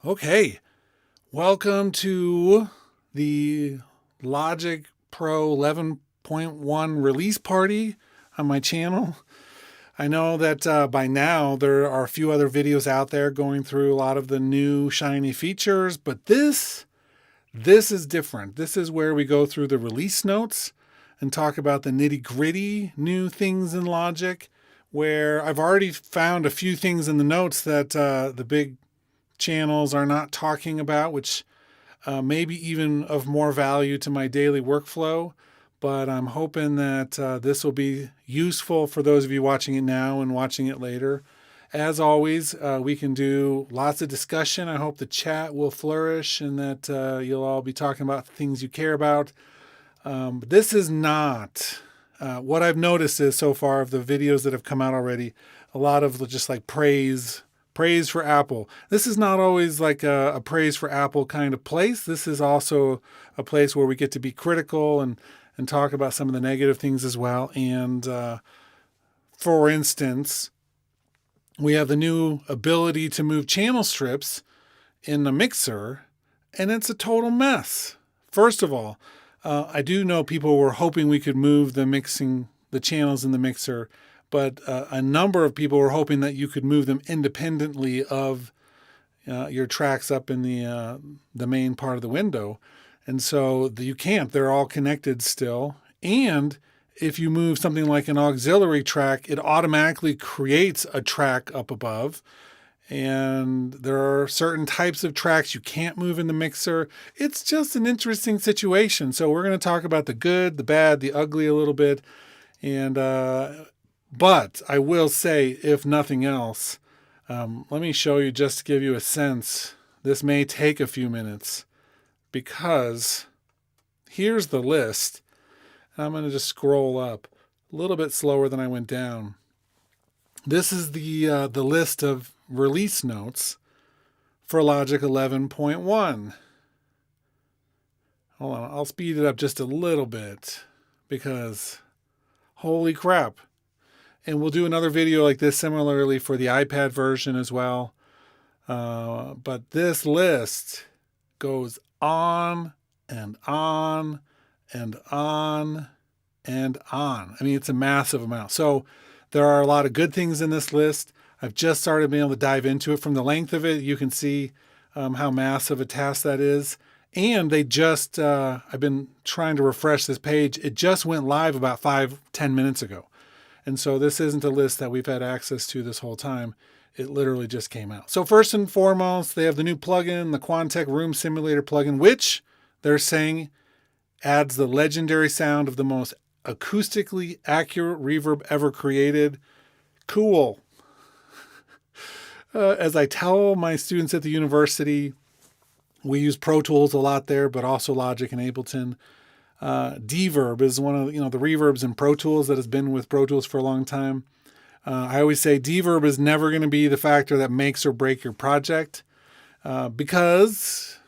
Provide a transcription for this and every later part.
Okay, welcome to the Logic Pro 11.1 release party on my channel. I know that by now there are a few other videos out there going through a lot of the new shiny features, but this is different. This is where we go through the release notes and talk about the nitty-gritty new things in Logic, where I've already found a few things in the notes that the big channels are not talking about, which may be even of more value to my daily workflow. But I'm hoping that this will be useful for those of you watching it now and watching it later. As always, we can do lots of discussion. I hope the chat will flourish and that you'll all be talking about things you care about. But this is not what I've noticed is so far of the videos that have come out already, a lot of just like praise for Apple. This is not always like a praise for Apple kind of place. This is also a place where we get to be critical and talk about some of the negative things as well. And for instance, we have the new ability to move channel strips in the mixer, and it's a total mess. First of all, I do know people were hoping we could move the channels in the mixer, but a number of people were hoping that you could move them independently of your tracks up in the main part of the window. And so you can't. They're all connected still. And if you move something like an auxiliary track, it automatically creates a track up above. And there are certain types of tracks you can't move in the mixer. It's just an interesting situation. So we're going to talk about the good, the bad, the ugly a little bit. And but I will say, if nothing else, let me show you just to give you a sense. This may take a few minutes because here's the list. I'm going to just scroll up a little bit slower than I went down. This is the list of release notes for Logic 11.1. Hold on, I'll speed it up just a little bit because holy crap. And we'll do another video like this similarly for the iPad version as well. But this list goes on and on and on and on. I mean, it's a massive amount. So there are a lot of good things in this list. I've just started being able to dive into it. From the length of it, you can see how massive a task that is. And they just, I've been trying to refresh this page. It just went live about 5-10 minutes ago. And so this isn't a list that we've had access to this whole time. It literally just came out. So first and foremost, they have the new plugin, the Quantec Room Simulator plugin, which they're saying adds the legendary sound of the most acoustically accurate reverb ever created. Cool. As I tell my students at the university, we use Pro Tools a lot there, but also Logic and Ableton. Deverb is one of the reverbs in Pro Tools that has been with Pro Tools for a long time. I always say deverb is never going to be the factor that makes or break your project because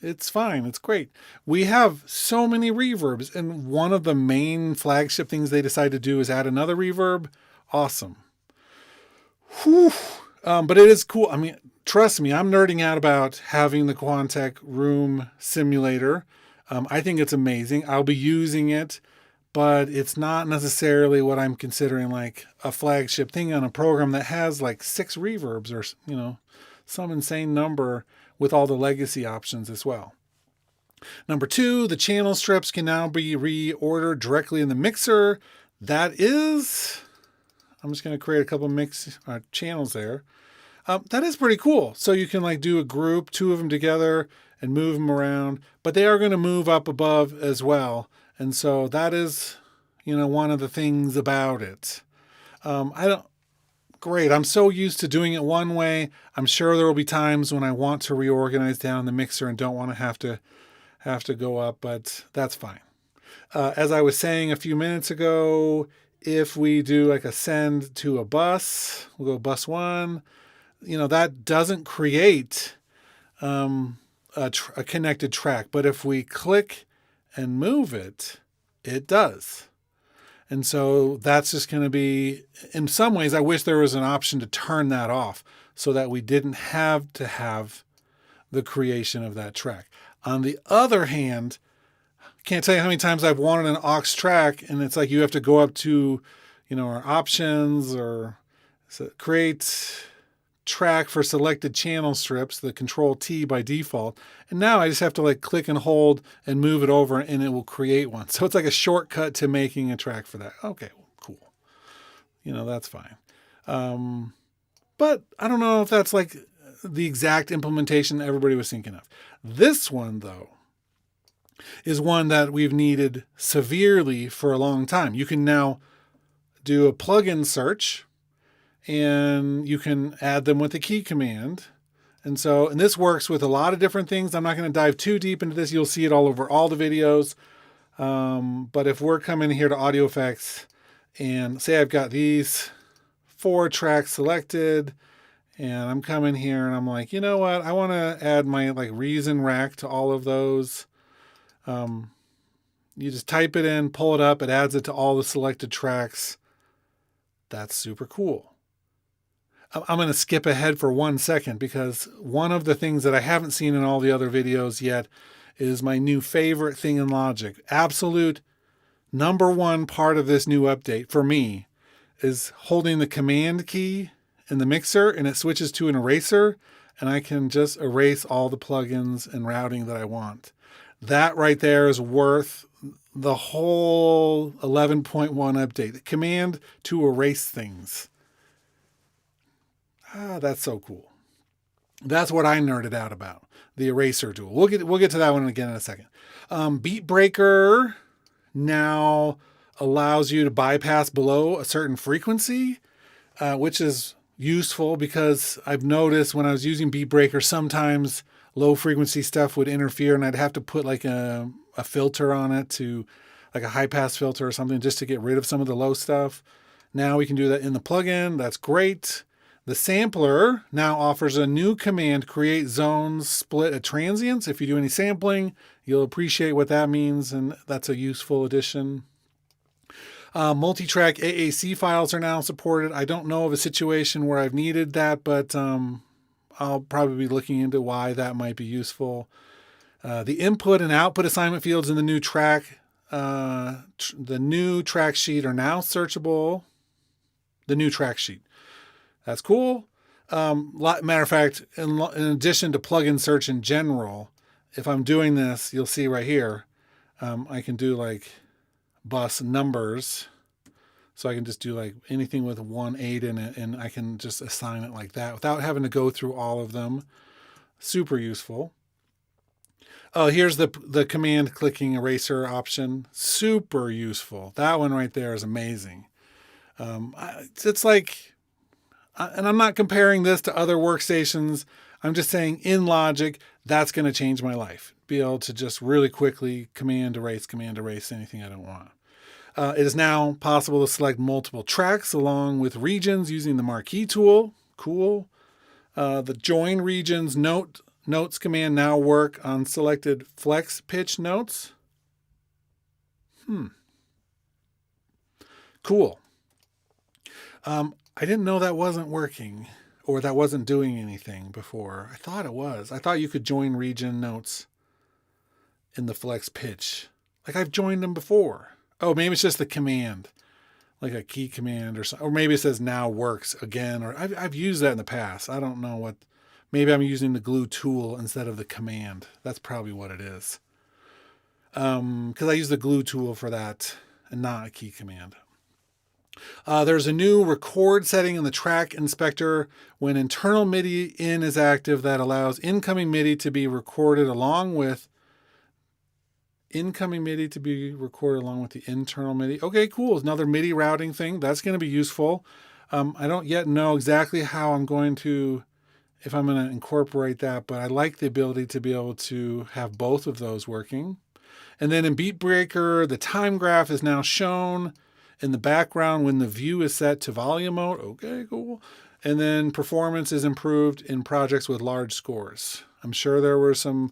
it's fine. It's great. We have so many reverbs, and one of the main flagship things they decided to do is add another reverb. Awesome. Whew. But it is cool. I mean, trust me, I'm nerding out about having the Quantec Room Simulator. I think it's amazing. I'll be using it, but it's not necessarily what I'm considering like a flagship thing on a program that has like 6 reverbs or, some insane number with all the legacy options as well. Number 2, the channel strips can now be reordered directly in the mixer. I'm just going to create a couple mix channels there. That is pretty cool. So you can like do a group, 2 of them together, and move them around, but they are going to move up above as well. And so that is, one of the things about it. Great. I'm so used to doing it one way. I'm sure there will be times when I want to reorganize down the mixer and don't want to have to go up, but that's fine. As I was saying a few minutes ago, if we do like a send to a bus, we'll go bus 1, that doesn't create, a connected track, but if we click and move it, it does. And so that's just going to be, in some ways, I wish there was an option to turn that off so that we didn't have to have the creation of that track. On the other hand, can't tell you how many times I've wanted an aux track, and it's like you have to go up to, our options or create track for selected channel strips, the Control T by default. And now I just have to like click and hold and move it over and it will create one. So it's like a shortcut to making a track for that. Okay, cool. That's fine. But I don't know if that's like the exact implementation everybody was thinking of. This one, though, is one that we've needed severely for a long time. You can now do a plugin search and you can add them with the key command. And this works with a lot of different things. I'm not going to dive too deep into this. You'll see it all over all the videos. But if we're coming here to audio effects and say I've got these 4 tracks selected and I'm coming here and I'm like, you know what? I want to add my like reason rack to all of those. You just type it in, pull it up. It adds it to all the selected tracks. That's super cool. I'm going to skip ahead for 1 second because one of the things that I haven't seen in all the other videos yet is my new favorite thing in Logic. Absolute number one part of this new update for me is holding the command key in the mixer and it switches to an eraser and I can just erase all the plugins and routing that I want. That right there is worth the whole 11.1 update. The command to erase things. That's so cool. That's what I nerded out about, the eraser tool. We'll get to that one again in a second. Beat Breaker now allows you to bypass below a certain frequency, which is useful because I've noticed when I was using Beat Breaker, sometimes low frequency stuff would interfere and I'd have to put like a filter on it, to like a high pass filter or something, just to get rid of some of the low stuff. Now we can do that in the plugin. That's great. The sampler now offers a new command, create zones split at transients. If you do any sampling, you'll appreciate what that means, and that's a useful addition. Multi-track AAC files are now supported. I don't know of a situation where I've needed that, but I'll probably be looking into why that might be useful. The input and output assignment fields in the new track, the new track sheet are now searchable. The new track sheet. That's cool. Matter of fact, in addition to plugin search in general, if I'm doing this, you'll see right here, I can do like bus numbers. So I can just do like anything with 1/8 in it, and I can just assign it like that without having to go through all of them. Super useful. Oh, here's the command clicking eraser option. Super useful. That one right there is amazing. It's like, and I'm not comparing this to other workstations. I'm just saying in Logic, that's going to change my life. Be able to just really quickly command erase anything I don't want. It is now possible to select multiple tracks along with regions using the marquee tool. Cool. The join regions notes command now work on selected flex pitch notes. Cool. I didn't know that wasn't working or that wasn't doing anything before. I thought it was. I thought you could join region notes in the flex pitch. Like I've joined them before. Oh, maybe it's just the command, like a key command or something. Or maybe it says now works again. Or I've used that in the past. I don't know what. Maybe I'm using the glue tool instead of the command. That's probably what it is. Because I use the glue tool for that and not a key command. There's a new record setting in the track inspector when internal Midi in is active that allows incoming Midi to be recorded along with the internal Midi. Okay, cool. Another Midi routing thing. That's going to be useful. I don't yet know exactly how I'm going to, if I'm going to incorporate that, but I like the ability to be able to have both of those working. And then in Beat Breaker, the time graph is now shown in the background when the view is set to volume mode. Okay, cool. And then performance is improved in projects with large scores. I'm sure there were some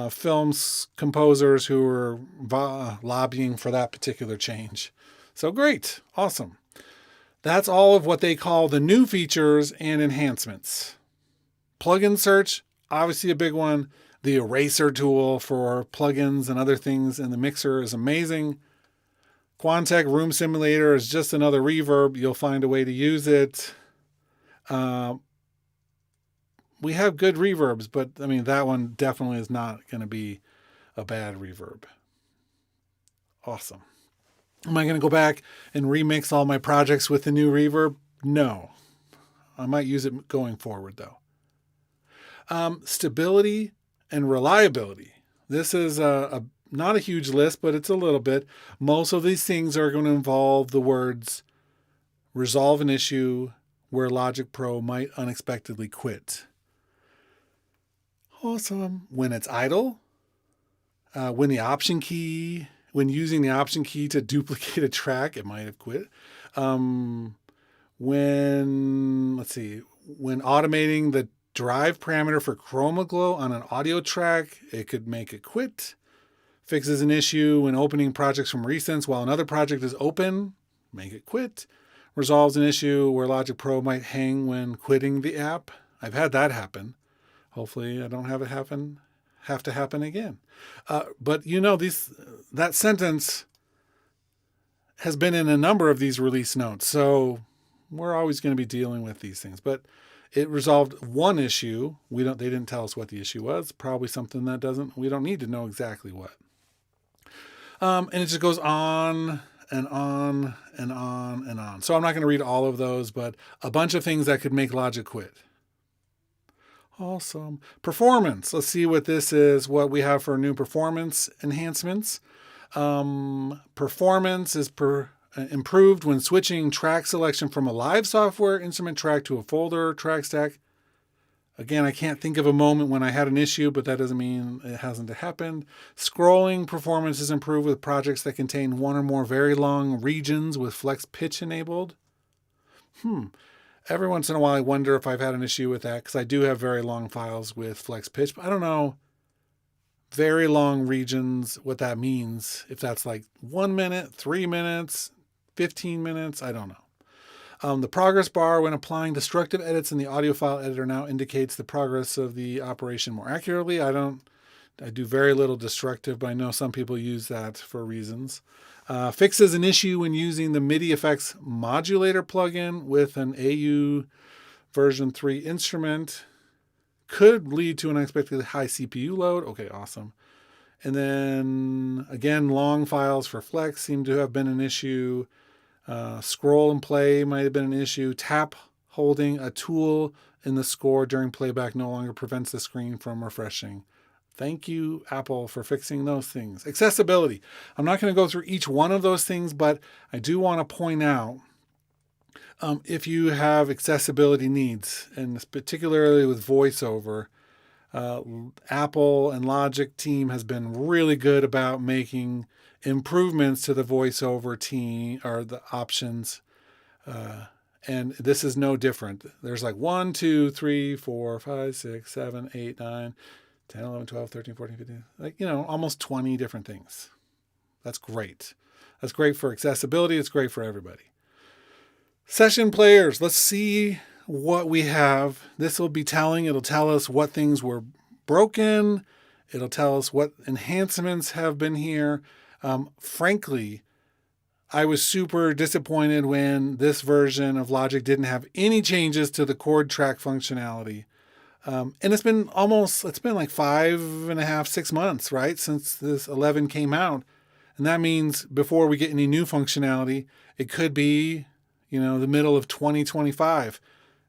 films composers who were lobbying for that particular change. So great. Awesome. That's all of what they call the new features and enhancements. Plugin search, obviously a big one. The eraser tool for plugins and other things in the mixer is amazing. Quantec Room Simulator is just another reverb. You'll find a way to use it. We have good reverbs, but I mean, that one definitely is not going to be a bad reverb. Awesome. Am I going to go back and remix all my projects with the new reverb? No. I might use it going forward, though. Stability and reliability. This is not a huge list, but it's a little bit. Most of these things are going to involve the words resolve an issue where Logic Pro might unexpectedly quit. Awesome. When it's idle, when using the option key to duplicate a track, it might have quit. When automating the drive parameter for chroma glow on an audio track, it could make it quit. Fixes an issue when opening projects from recents while another project is open, make it quit. Resolves an issue where Logic Pro might hang when quitting the app. I've had that happen. Hopefully I don't have it have to happen again. But that sentence has been in a number of these release notes. So we're always going to be dealing with these things, but it resolved one issue. They didn't tell us what the issue was. Probably something we don't need to know exactly what. And it just goes on and on and on and on. So I'm not going to read all of those, but a bunch of things that could make Logic quit. Awesome. Performance. Let's see what this is, what we have for new performance enhancements. Performance is improved when switching track selection from a live software instrument track to a folder track stack. Again, I can't think of a moment when I had an issue, but that doesn't mean it hasn't happened. Scrolling performance is improved with projects that contain one or more very long regions with flex pitch enabled. Every once in a while, I wonder if I've had an issue with that because I do have very long files with flex pitch, but I don't know very long regions, what that means. If that's like 1 minute, 3 minutes, 15 minutes, I don't know. The progress bar when applying destructive edits in the audio file editor now indicates the progress of the operation more accurately. I do very little destructive, but I know some people use that for reasons. Fixes an issue when using the Midi effects modulator plugin with an AU version 3 instrument. Could lead to an unexpectedly high CPU load. Okay, awesome. And then again, long files for flex seem to have been an issue. Scroll and play might have been an issue. Tap holding a tool in the score during playback no longer prevents the screen from refreshing. Thank you, Apple, for fixing those things. Accessibility. I'm not going to go through each one of those things, but I do want to point out if you have accessibility needs, and particularly with VoiceOver, Apple and Logic team has been really good about making improvements to the VoiceOver team or the options. And this is no different. There's like 1, 2, 3, 4, 5, 6, 7, 8, 9, 10, 11, 12, 13, 14, 15, almost 20 different things. That's great. That's great for accessibility. It's great for everybody. Session players. Let's see what we have. This will be telling. It'll tell us what things were broken. It'll tell us what enhancements have been here. Frankly, I was super disappointed when this version of Logic didn't have any changes to the chord track functionality. And it's been like 5.5, 6 months, right, since this 11 came out. And that means before we get any new functionality, it could be, the middle of 2025.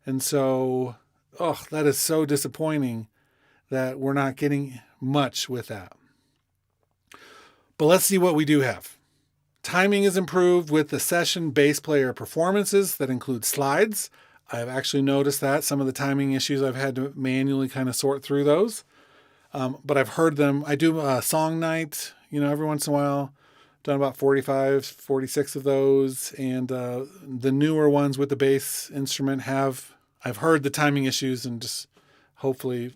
And so, that is so disappointing that we're not getting much with that. But let's see what we do have. Timing is improved with the session bass player performances that include slides. I've actually noticed that some of the timing issues I've had to manually kind of sort through those. But I've heard them. I do a song night, every once in a while. I've done about 45, 46 of those. And the newer ones with the bass instrument I've heard the timing issues and just hopefully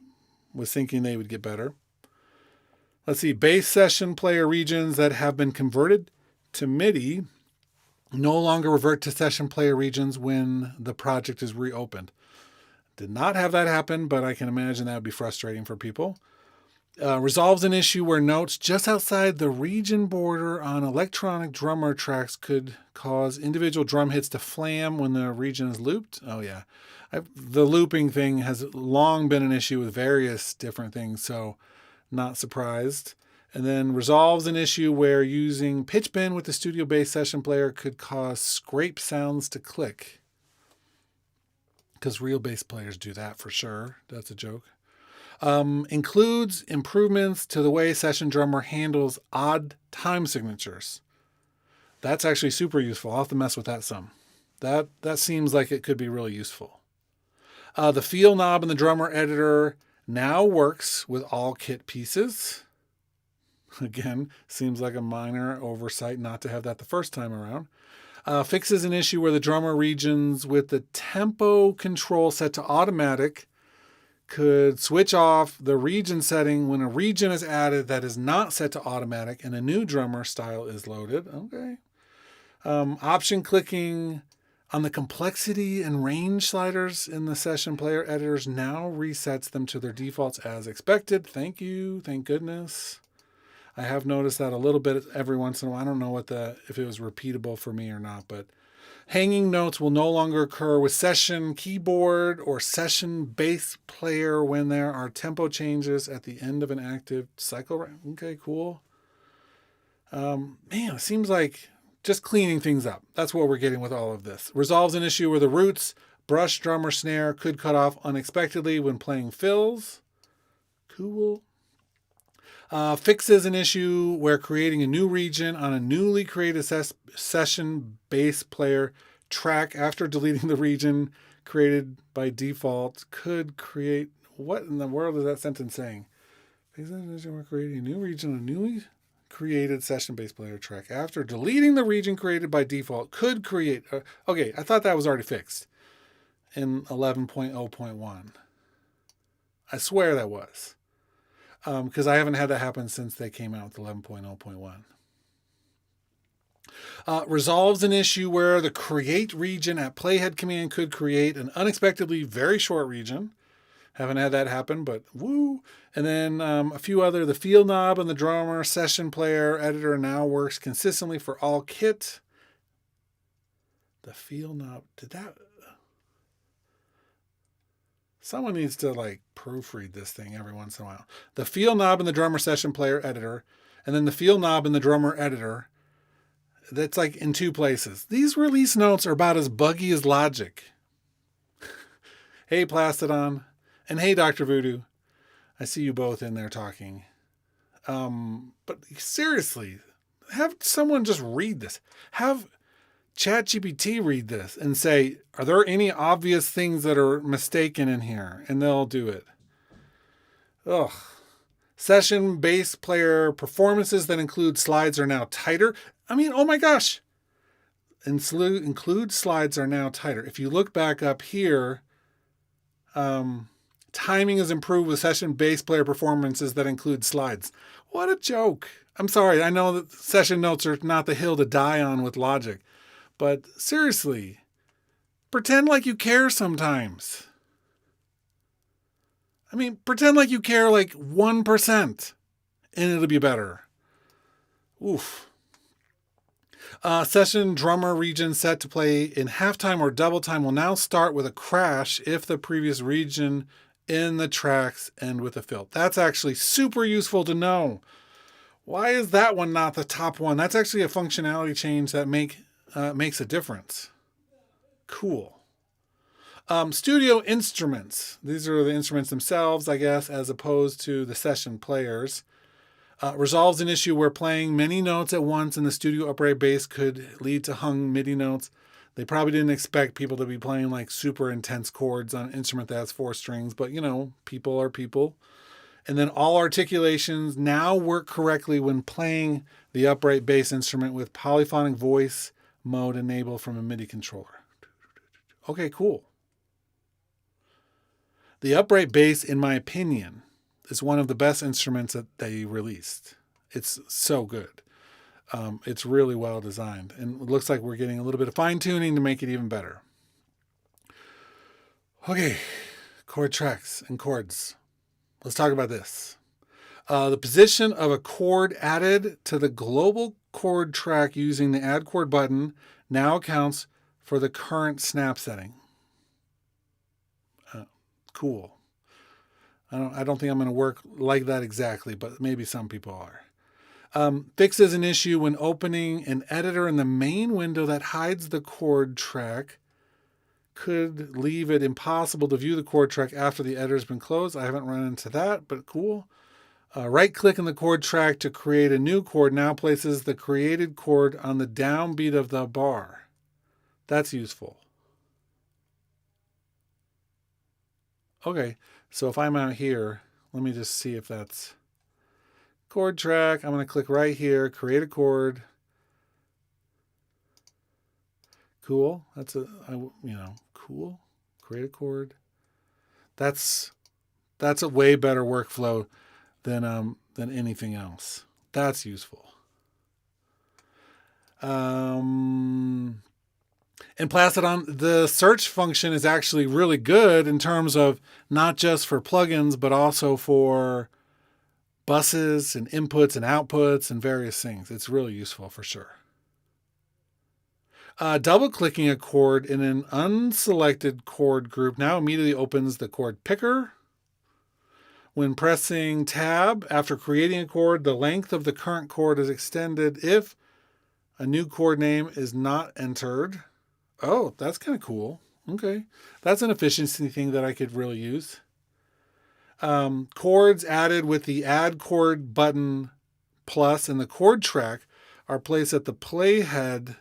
was thinking they would get better. Let's see, bass session player regions that have been converted to MIDI no longer revert to session player regions when the project is reopened. Did not have that happen, but I can imagine that would be frustrating for people. Resolves an issue where notes just outside the region border on electronic drummer tracks could cause individual drum hits to flam when the region is looped. Oh, yeah. The looping thing has long been an issue with various different things, so not surprised. And then resolves an issue where using pitch bend with the studio bass session player could cause scrape sounds to click. Because real bass players do that for sure. That's a joke. Includes improvements to the way session drummer handles odd time signatures. That's actually super useful. I'll have to mess with that some. That seems like it could be really useful. The feel knob in the drummer editor now works with all kit pieces. Again, seems like a minor oversight not to have that the first time around. Fixes an issue where the drummer regions with the tempo control set to automatic could switch off the region setting when a region is added that is not set to automatic and a new drummer style is loaded. Okay. Option clicking on the complexity and range sliders in the session player editors now resets them to their defaults as expected. Thank you. Thank goodness. I have noticed that a little bit every once in a while. I don't know if it was repeatable for me or not, but hanging notes will no longer occur with session keyboard or session bass player when there are tempo changes at the end of an active cycle. Okay, cool. Man, it seems like just cleaning things up. That's what we're getting with all of this. Resolves an issue where the roots, brush, drum, or snare could cut off unexpectedly when playing fills. Cool. Fixes an issue where creating a new region on a newly created session bass player track after deleting the region created by default could create... What in the world is that sentence saying? Fixes an issue where creating a new region on a newly created session bass player track after deleting the region created by default could create... okay, I thought that was already fixed in 11.0.1. I swear that was. Because I haven't had that happen since they came out with 11.0.1. Resolves an issue where the create region at playhead command could create an unexpectedly very short region. Haven't had that happen, but woo. And then a few other, the feel knob and the drummer session player editor now works consistently for all kit. The feel knob, did that... Someone needs to proofread this thing every once in a while. The feel knob in the drummer session player editor, and then the feel knob in the drummer editor. That's in two places. These release notes are about as buggy as Logic. Hey, Plastodon. And hey, Dr. Voodoo. I see you both in there talking. But seriously, have someone just read this. Have ChatGPT read this and say, are there any obvious things that are mistaken in here? And they'll do it. Ugh. Session bass player performances that include slides are now tighter. I mean, oh my gosh. Include slides are now tighter. If you look back up here, timing is improved with session bass player performances that include slides. What a joke. I'm sorry. I know that session notes are not the hill to die on with Logic. But seriously, pretend like you care sometimes. I mean, pretend like you care 1%, and it'll be better. Oof. Session drummer region set to play in halftime or double time will now start with a crash if the previous region in the tracks end with a fill. That's actually super useful to know. Why is that one not the top one? That's actually a functionality change that makes a difference. Cool. Studio instruments. These are the instruments themselves, I guess, as opposed to the session players. Resolves an issue where playing many notes at once in the studio upright bass could lead to hung MIDI notes. They probably didn't expect people to be playing super intense chords on an instrument that has 4 strings, but people are people. And then all articulations now work correctly when playing the upright bass instrument with polyphonic voice mode enabled from a MIDI controller. Okay, cool. The upright bass, in my opinion, is one of the best instruments that they released. It's so good. It's really well designed. And it looks like we're getting a little bit of fine tuning to make it even better. Okay, chord tracks and chords. Let's talk about this. The position of a chord added to the global chord track using the Add Chord button now accounts for the current snap setting. Cool. I don't think I'm going to work like that exactly, but maybe some people are. Fixes an issue when opening an editor in the main window that hides the chord track. Could leave it impossible to view the chord track after the editor's been closed. I haven't run into that, but cool. Right-click in the chord track to create a new chord now places the created chord on the downbeat of the bar. That's useful. Okay, so if I'm out here, let me just see if that's chord track. I'm going to click right here, create a chord. Cool. That's cool. Create a chord. That's a way better workflow than anything else. That's useful. And Placidon, the search function is actually really good in terms of not just for plugins, but also for buses and inputs and outputs and various things. It's really useful for sure. Double-clicking a chord in an unselected chord group now immediately opens the chord picker. When pressing tab after creating a chord, the length of the current chord is extended if a new chord name is not entered. Oh, that's kind of cool. Okay. That's an efficiency thing that I could really use. Chords added with the Add Chord button plus and the chord track are placed at the playhead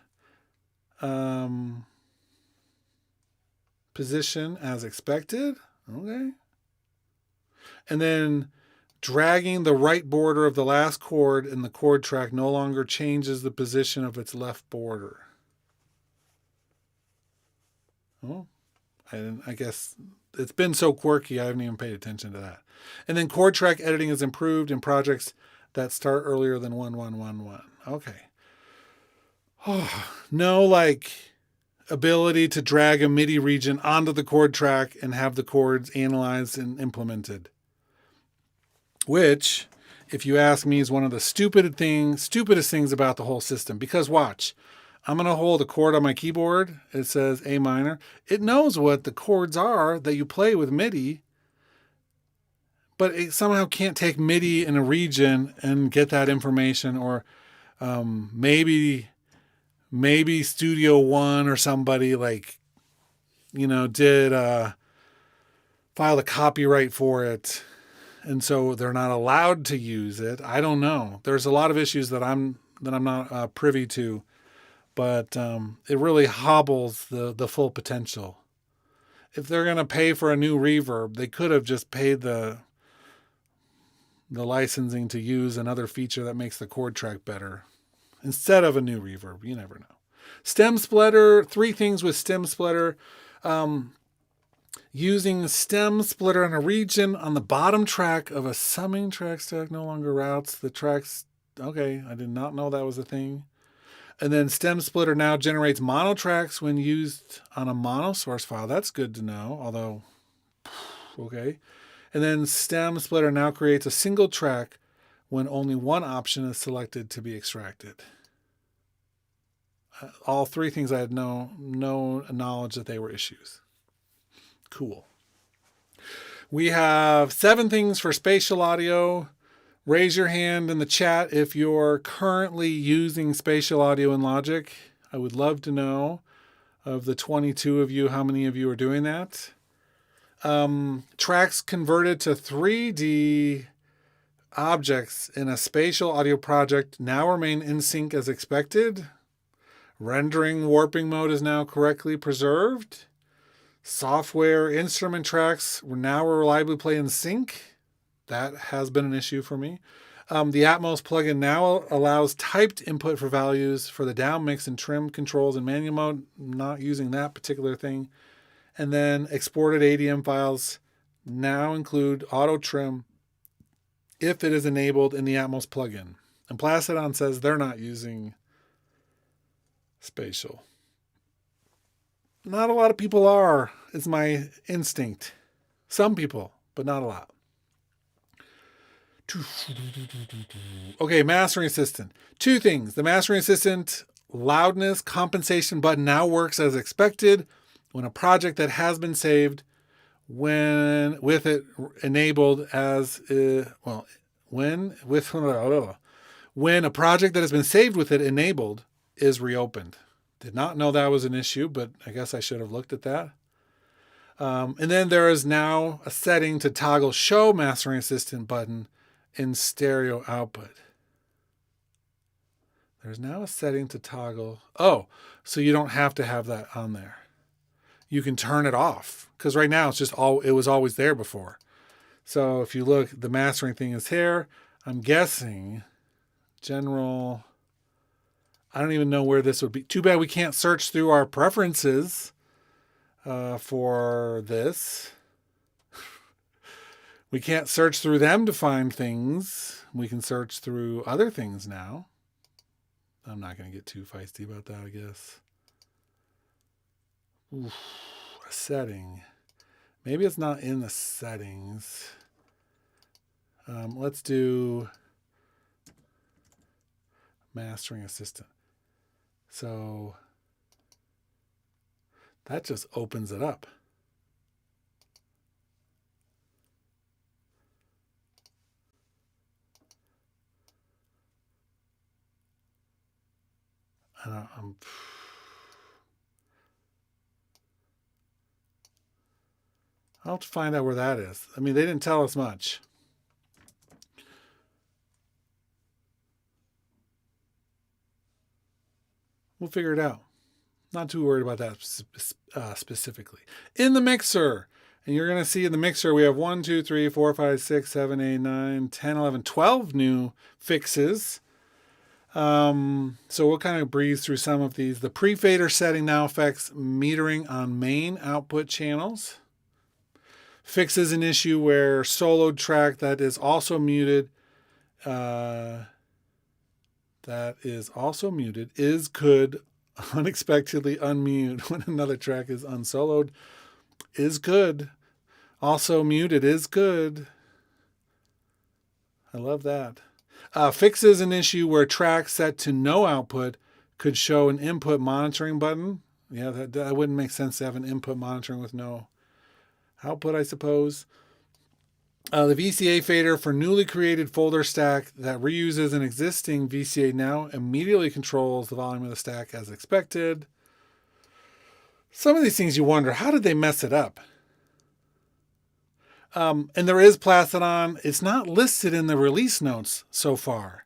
position as expected. Okay. And then dragging the right border of the last chord in the chord track no longer changes the position of its left border. Oh, I guess it's been so quirky, I haven't even paid attention to that. And then chord track editing is improved in projects that start earlier than 1111. Okay. Oh, no ability to drag a Midi region onto the chord track and have the chords analyzed and implemented. Which, if you ask me, is one of the stupidest things about the whole system. Because watch, I'm going to hold a chord on my keyboard. It says A minor. It knows what the chords are that you play with Midi, but it somehow can't take Midi in a region and get that information. Or maybe Studio One or somebody did file a copyright for it. And so they're not allowed to use it. I don't know. There's a lot of issues that I'm not privy to, but it really hobbles the full potential. If they're going to pay for a new reverb, they could have just paid the licensing to use another feature that makes the chord track better instead of a new reverb. You never know. Stem splitter. 3 things with stem splitter. Using stem splitter on a region on the bottom track of a summing track stack no longer routes the tracks. Okay, I did not know that was a thing. And then stem splitter now generates mono tracks when used on a mono source file. That's good to know, although, okay. And then stem splitter now creates a single track when only one option is selected to be extracted. All 3 things I had no knowledge that they were issues. Cool. We have 7 things for spatial audio. Raise your hand in the chat if you're currently using spatial audio in Logic. I would love to know, of the 22 of you, how many of you are doing that. Tracks converted to 3D objects in a spatial audio project now remain in sync as expected. Rendering warping mode is now correctly preserved. Software instrument tracks now reliably play in sync. That has been an issue for me. The Atmos plugin now allows typed input for values for the down mix and trim controls in manual mode. Not using that particular thing. And then exported ADM files now include auto trim if it is enabled in the Atmos plugin. And Placidon says they're not using spatial. Not a lot of people are, is my instinct. Some people, but not a lot. Okay, mastering assistant. Two things. The mastering assistant loudness compensation button now works as expected when a project that has been saved, when with it enabled as when a project that has been saved with it enabled is reopened. Did not know that was an issue, but I guess I should have looked at that. And then there is now a setting to toggle show mastering assistant button in stereo output. There's now a setting to toggle. Oh, so you don't have to have that on there. You can turn it off because right now it's just it was always there before. So if you look, the mastering thing is here. I'm guessing general. I don't even know where this would be. Too bad we can't search through our preferences for this. We can't search through them to find things. We can search through other things now. I'm not going to get too feisty about that, I guess. Oof, a setting. Maybe it's not in the settings. Let's do mastering assistant. So that just opens it up. I'll have to find out where that is. I mean, they didn't tell us much. We'll figure it out. Not too worried about that specifically. In the mixer, and you're going to see in the mixer, we have 1, 2, 3, 4, 5, 6, 7, 8, 9, 10, 11, 12 new fixes. So we'll kind of breeze through some of these. The pre-fader setting now affects metering on main output channels. Fixes an issue where soloed track that is also muted could unexpectedly unmute when another track is unsoloed. Is good. Also muted is good. I love that. Fixes an issue where track set to no output could show an input monitoring button. Yeah, that wouldn't make sense to have an input monitoring with no output, I suppose. The VCA fader for newly created folder stack that reuses an existing VCA now immediately controls the volume of the stack as expected. Some of these things you wonder, how did they mess it up? And there is Plastidon. It's not listed in the release notes so far.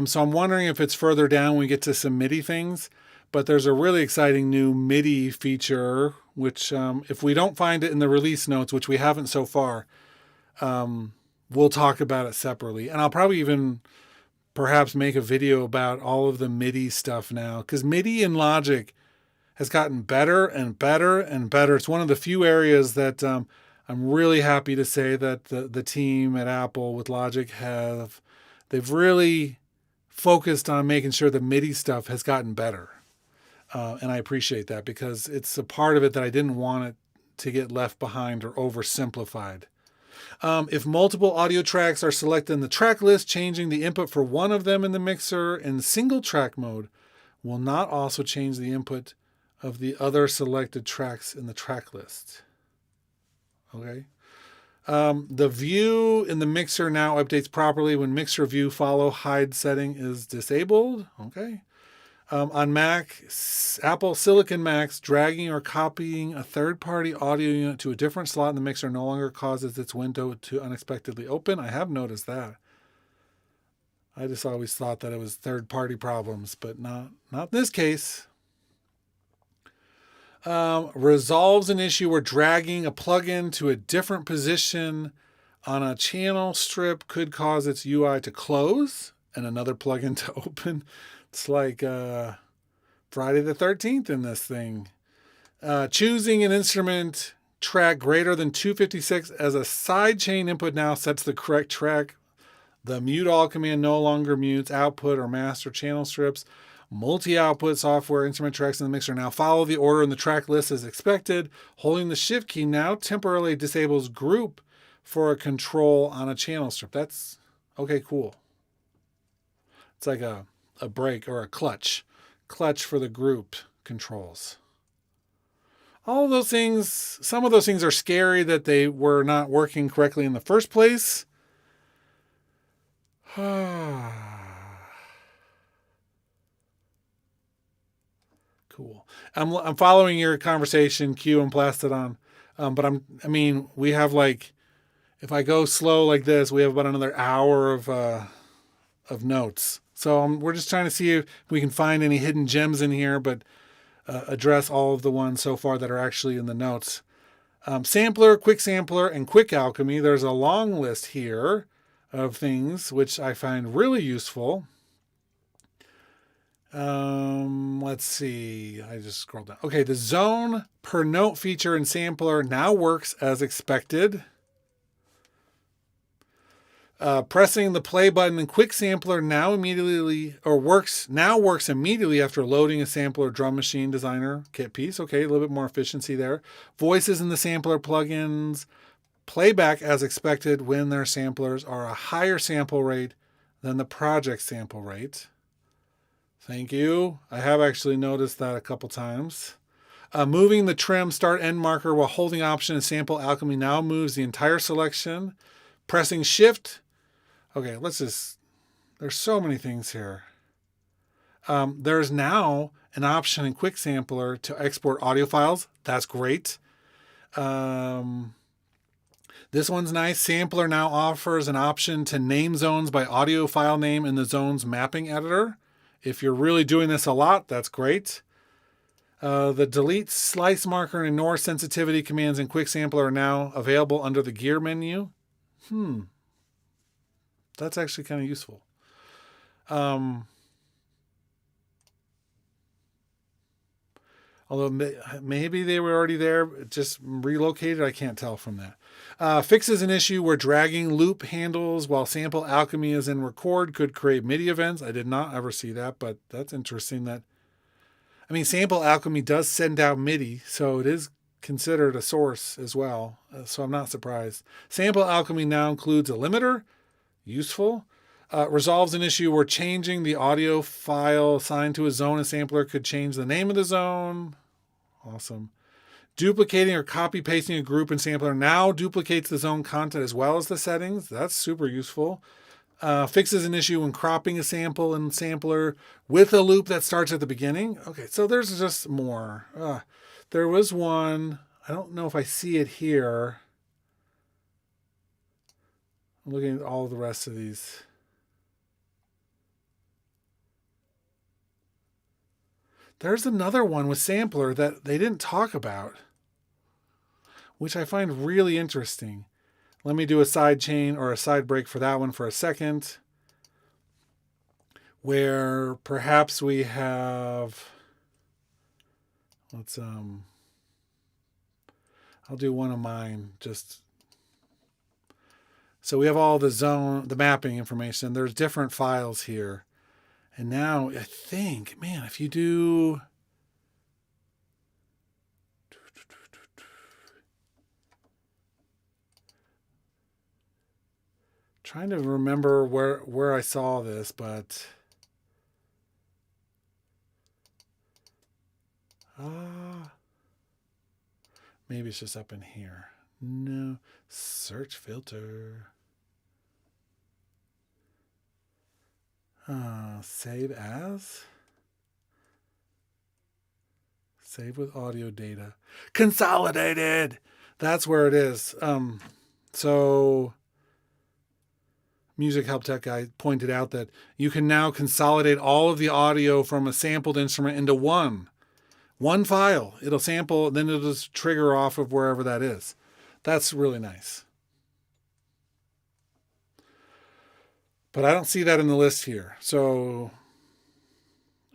So I'm wondering if it's further down when we get to some Midi things. But there's a really exciting new Midi feature, which if we don't find it in the release notes, which we haven't so far, we'll talk about it separately. And I'll probably even perhaps make a video about all of the Midi stuff now. Because Midi in Logic has gotten better and better and better. It's one of the few areas that I'm really happy to say that the team at Apple with Logic they've really focused on making sure the Midi stuff has gotten better. And I appreciate that because it's a part of it that I didn't want it to get left behind or oversimplified. If multiple audio tracks are selected in the track list, changing the input for one of them in the mixer in single track mode will not also change the input of the other selected tracks in the track list. Okay. The view in the mixer now updates properly when mixer view follow hide setting is disabled. Okay. On Mac, Apple Silicon Macs, dragging or copying a third-party audio unit to a different slot in the mixer no longer causes its window to unexpectedly open. I have noticed that. I just always thought that it was third-party problems, but not in this case. Resolves an issue where dragging a plugin to a different position on a channel strip could cause its UI to close and another plugin to open. It's like Friday the 13th in this thing. Choosing an instrument track greater than 256 as a sidechain input now sets the correct track. The mute all command no longer mutes output or master channel strips. Multi-output software instrument tracks in the mixer now follow the order in the track list as expected. Holding the shift key now temporarily disables group for a control on a channel strip. That's okay, cool. It's like a brake or a clutch for the group controls. All of those things, some of those things are scary that they were not working correctly in the first place. Cool. I'm following your conversation, Q and Plastodon. But we have like, if I go slow like this, we have about another hour of notes. So we're just trying to see if we can find any hidden gems in here, but address all of the ones so far that are actually in the notes. Sampler, quick sampler, and quick alchemy. There's a long list here of things which I find really useful. Let's see. I just scrolled down. Okay, the zone per note feature in sampler now works as expected. Pressing the play button in quick sampler works immediately after loading a sampler drum machine designer kit piece. Okay, a little bit more efficiency there. Voices in the sampler plugins playback as expected when their samplers are a higher sample rate than the project sample rate. Thank you. I have actually noticed that a couple times. Moving the trim start end marker while holding option in sample alchemy now moves the entire selection. Pressing shift. Okay, there's so many things here. There's now an option in quick sampler to export audio files. That's great. This one's nice. Sampler now offers an option to name zones by audio file name in the zones mapping editor. If you're really doing this a lot, that's great. The delete, slice marker, and ignore sensitivity commands in quick sampler are now available under the gear menu. That's actually kind of useful. Although maybe they were already there, just relocated. I can't tell from that. Fixes an issue where dragging loop handles while sample alchemy is in record could create MIDI events. I did not ever see that, but that's interesting. Sample alchemy does send out MIDI, so it is considered a source as well. So I'm not surprised. Sample alchemy now includes a limiter. Useful. Resolves an issue where changing the audio file assigned to a zone and sampler could change the name of the zone. Awesome. Duplicating or copy pasting a group in sampler now duplicates the zone content as well as the settings. That's super useful. Fixes an issue when cropping a sample in sampler with a loop that starts at the beginning. Okay, so there's just more. There was one. I don't know if I see it here. I'm looking at all the rest of these. There's another one with sampler that they didn't talk about, which I find really interesting. Let me do a side chain or a side break for that one for a second, where perhaps we have, I'll do one of mine just. So we have all the mapping information. There's different files here. And now I think, if you do, trying to remember where I saw this, but maybe it's just up in here. No, search filter. Save as. Save with audio data. Consolidated. That's where it is. So Music Help Tech guy pointed out that you can now consolidate all of the audio from a sampled instrument into one file. It'll sample, then it'll just trigger off of wherever that is. That's really nice. But I don't see that in the list here. So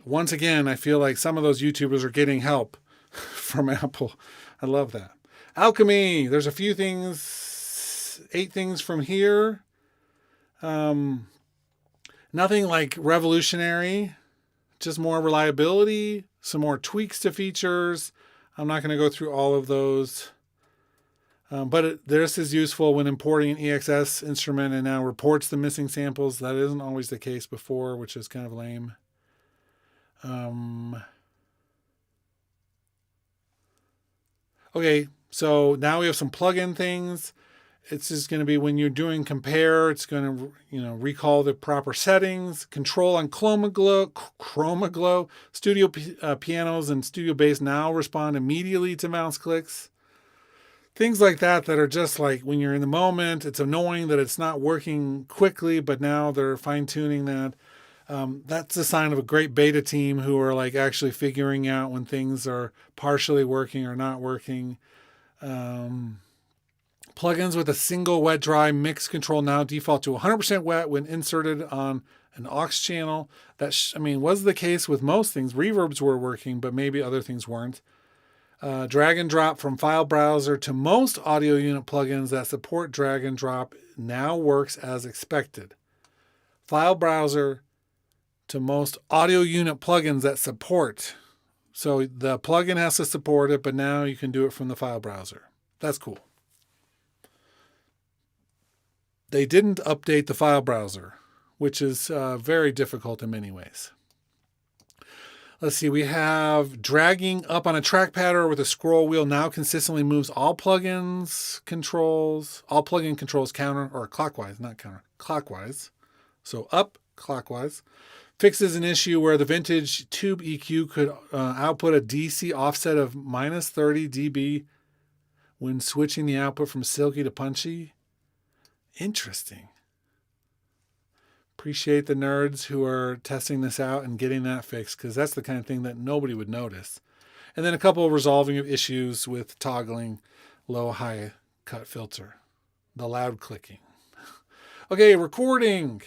once again, I feel like some of those YouTubers are getting help from Apple. I love that. Alchemy. There's a few things, 8 things from here. Nothing like revolutionary. just more reliability, some more tweaks to features. I'm not going to go through all of those. This is useful when importing an EXS instrument and now reports the missing samples. That isn't always the case before, which is kind of lame. Okay, so now we have some plugin things. It's just going to be when you're doing compare, it's going to recall the proper settings, control on Chroma Glow, Studio pianos and Studio Bass now respond immediately to mouse clicks. Things like that are just like when you're in the moment, it's annoying that it's not working quickly, but now they're fine-tuning that. That's a sign of a great beta team who are like actually figuring out when things are partially working or not working. Plugins with a single wet-dry mix control now default to 100% wet when inserted on an aux channel. That was the case with most things. Reverbs were working, but maybe other things weren't. Drag and drop from file browser to most audio unit plugins that support drag and drop now works as expected. File browser to most audio unit plugins that support. So the plugin has to support it, but now you can do it from the file browser. That's cool. They didn't update the file browser, which is very difficult in many ways. Let's see, we have dragging up on a trackpad or with a scroll wheel now consistently moves all plugin controls counter or clockwise, not counter, clockwise. So up clockwise. Fixes an issue where the vintage tube EQ could output a DC offset of minus 30 dB when switching the output from silky to punchy. Interesting. Appreciate the nerds who are testing this out and getting that fixed, because that's the kind of thing that nobody would notice. And then a couple of resolving of issues with toggling low-high cut filter. The loud clicking. Okay, recording.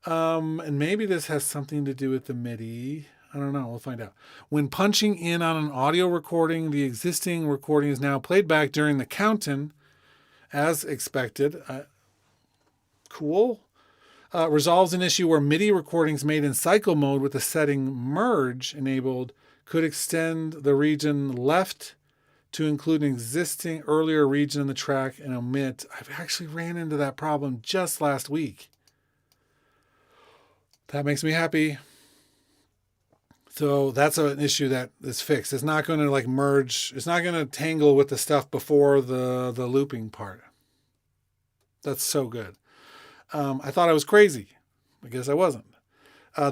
And maybe this has something to do with the Midi. I don't know. We'll find out. When punching in on an audio recording, the existing recording is now played back during the count-in as expected. Cool. Resolves an issue where MIDI recordings made in cycle mode with the setting merge enabled could extend the region left to include an existing earlier region in the track and omit. I've actually ran into that problem just last week. That makes me happy. So that's an issue that is fixed. It's not going to like merge. It's not going to tangle with the stuff before the looping part. That's so good. I thought I was crazy. I guess I wasn't.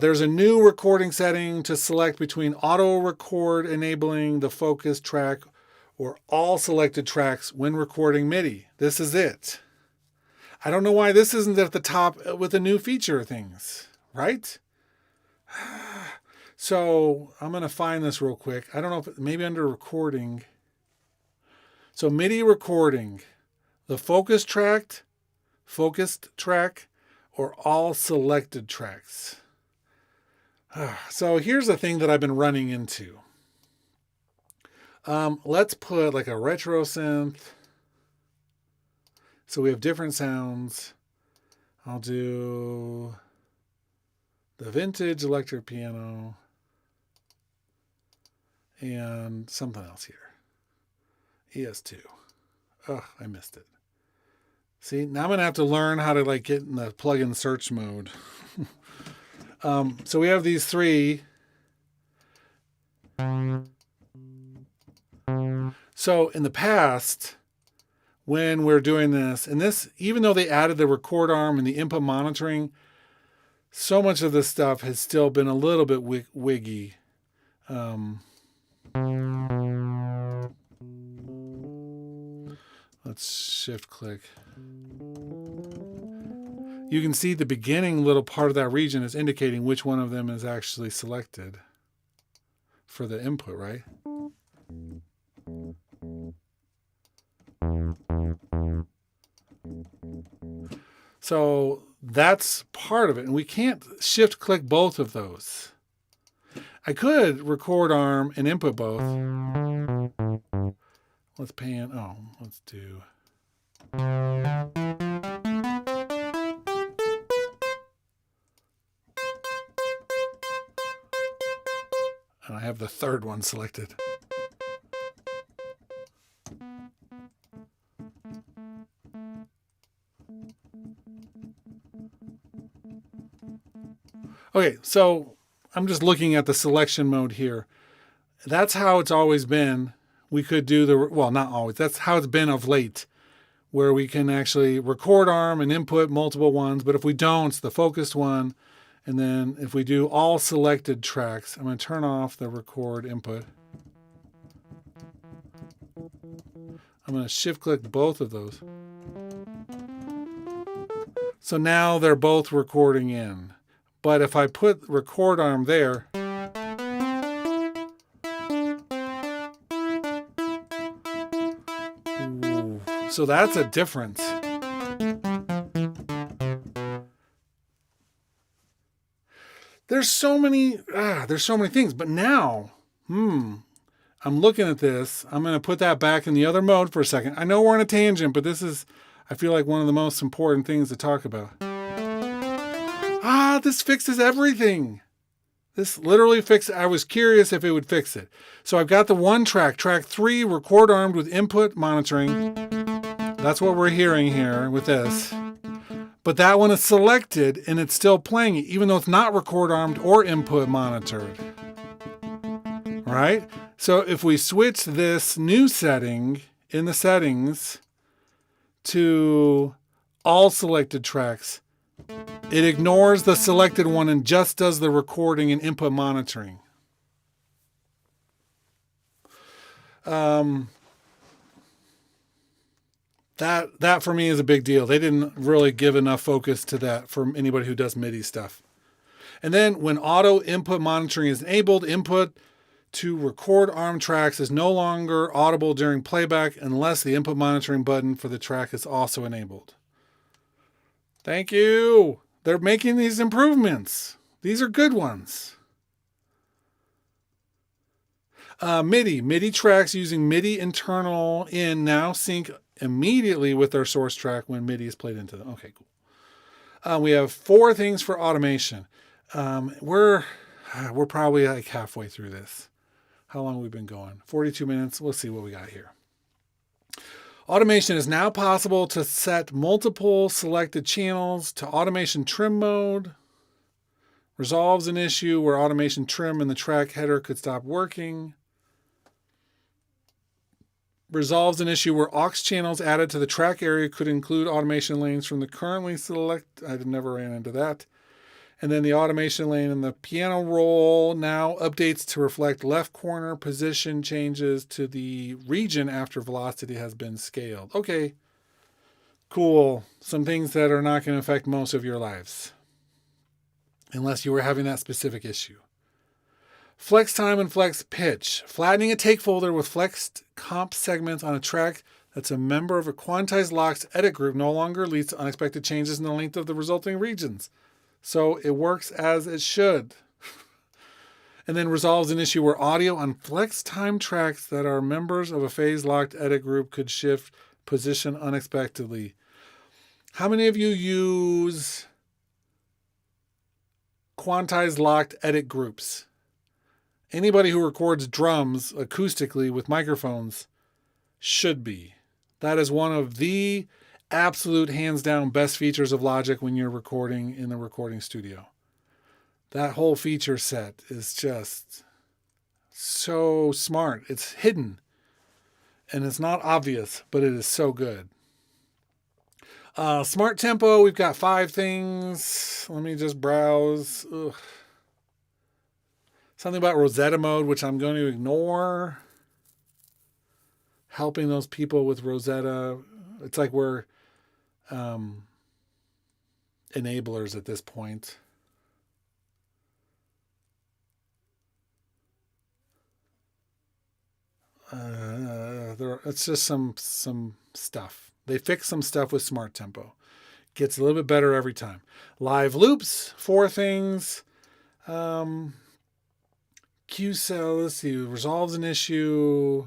There's a new recording setting to select between auto record enabling the focus track or all selected tracks when recording MIDI. This is it. I don't know why this isn't at the top with the new feature things, right? So I'm going to find this real quick. I don't know if maybe under recording. So MIDI recording, the focused track, or all selected tracks. So here's the thing that I've been running into. Let's put like a retro synth. So we have different sounds. I'll do the vintage electric piano and something else here. ES2. Oh, I missed it. See, now I'm going to have to learn how to like get in the plugin search mode. So we have these three. So in the past, when we're doing this, and this, even though they added the record arm and the input monitoring, so much of this stuff has still been a little bit wiggy. Let's shift click. You can see the beginning little part of that region is indicating which one of them is actually selected for the input, right? So that's part of it. And we can't shift click both of those. I could record arm and input both. Let's pan. Oh, let's do. And I have the third one selected. Okay, so I'm just looking at the selection mode here. That's how it's always been. We could do the, well, not always, that's how it's been of late, where we can actually record arm and input multiple ones. But if we don't, it's the focused one. And then if we do all selected tracks, I'm going to turn off the record input. I'm going to shift click both of those. So now they're both recording in. But if I put record arm there, ooh, so that's a difference. There's so many things. But now, I'm looking at this. I'm going to put that back in the other mode for a second. I know we're on a tangent, but this is, I feel like, one of the most important things to talk about. This fixes everything. This literally fixed it. I was curious if it would fix it. So I've got the one track, track 3, record armed with input monitoring. That's what we're hearing here with this. But that one is selected and it's still playing it, even though it's not record armed or input monitored. Right? So if we switch this new setting in the settings to all selected tracks, it ignores the selected one and just does the recording and input monitoring. That for me is a big deal. They didn't really give enough focus to that for anybody who does MIDI stuff. And then when auto input monitoring is enabled, input to record arm tracks is no longer audible during playback unless the input monitoring button for the track is also enabled. Thank you. They're making these improvements. These are good ones. MIDI tracks using MIDI internal in now sync immediately with their source track when MIDI is played into them. Okay, cool. We have 4 things for automation. We're probably like halfway through this. How long have we been going? 42 minutes. We'll see what we got here. Automation is now possible to set multiple selected channels to automation trim mode. Resolves an issue where automation trim in the track header could stop working. Resolves an issue where aux channels added to the track area could include automation lanes from the currently select. I never ran into that. And then the automation lane in the piano roll now updates to reflect left corner position changes to the region after velocity has been scaled. Okay, cool. Some things that are not going to affect most of your lives, unless you were having that specific issue. Flex time and flex pitch. Flattening a take folder with flexed comp segments on a track that's a member of a quantized locks edit group no longer leads to unexpected changes in the length of the resulting regions. So it works as it should. And then resolves an issue where audio on flex time tracks that are members of a phase locked edit group could shift position unexpectedly. How many of you use quantized locked edit groups? Anybody who records drums acoustically with microphones should be. That is one of the absolute hands down best features of Logic when you're recording in the recording studio. That whole feature set is just so smart. It's hidden and it's not obvious, but it is so good. Smart tempo, we've got 5 things. Let me just browse. Ugh. Something about Rosetta mode, which I'm going to ignore. Helping those people with Rosetta. It's like we're enablers at this point. It's just some stuff. They fix some stuff with Smart Tempo. Gets a little bit better every time. Live loops, 4 things. Q-Cell, let's see, resolves an issue.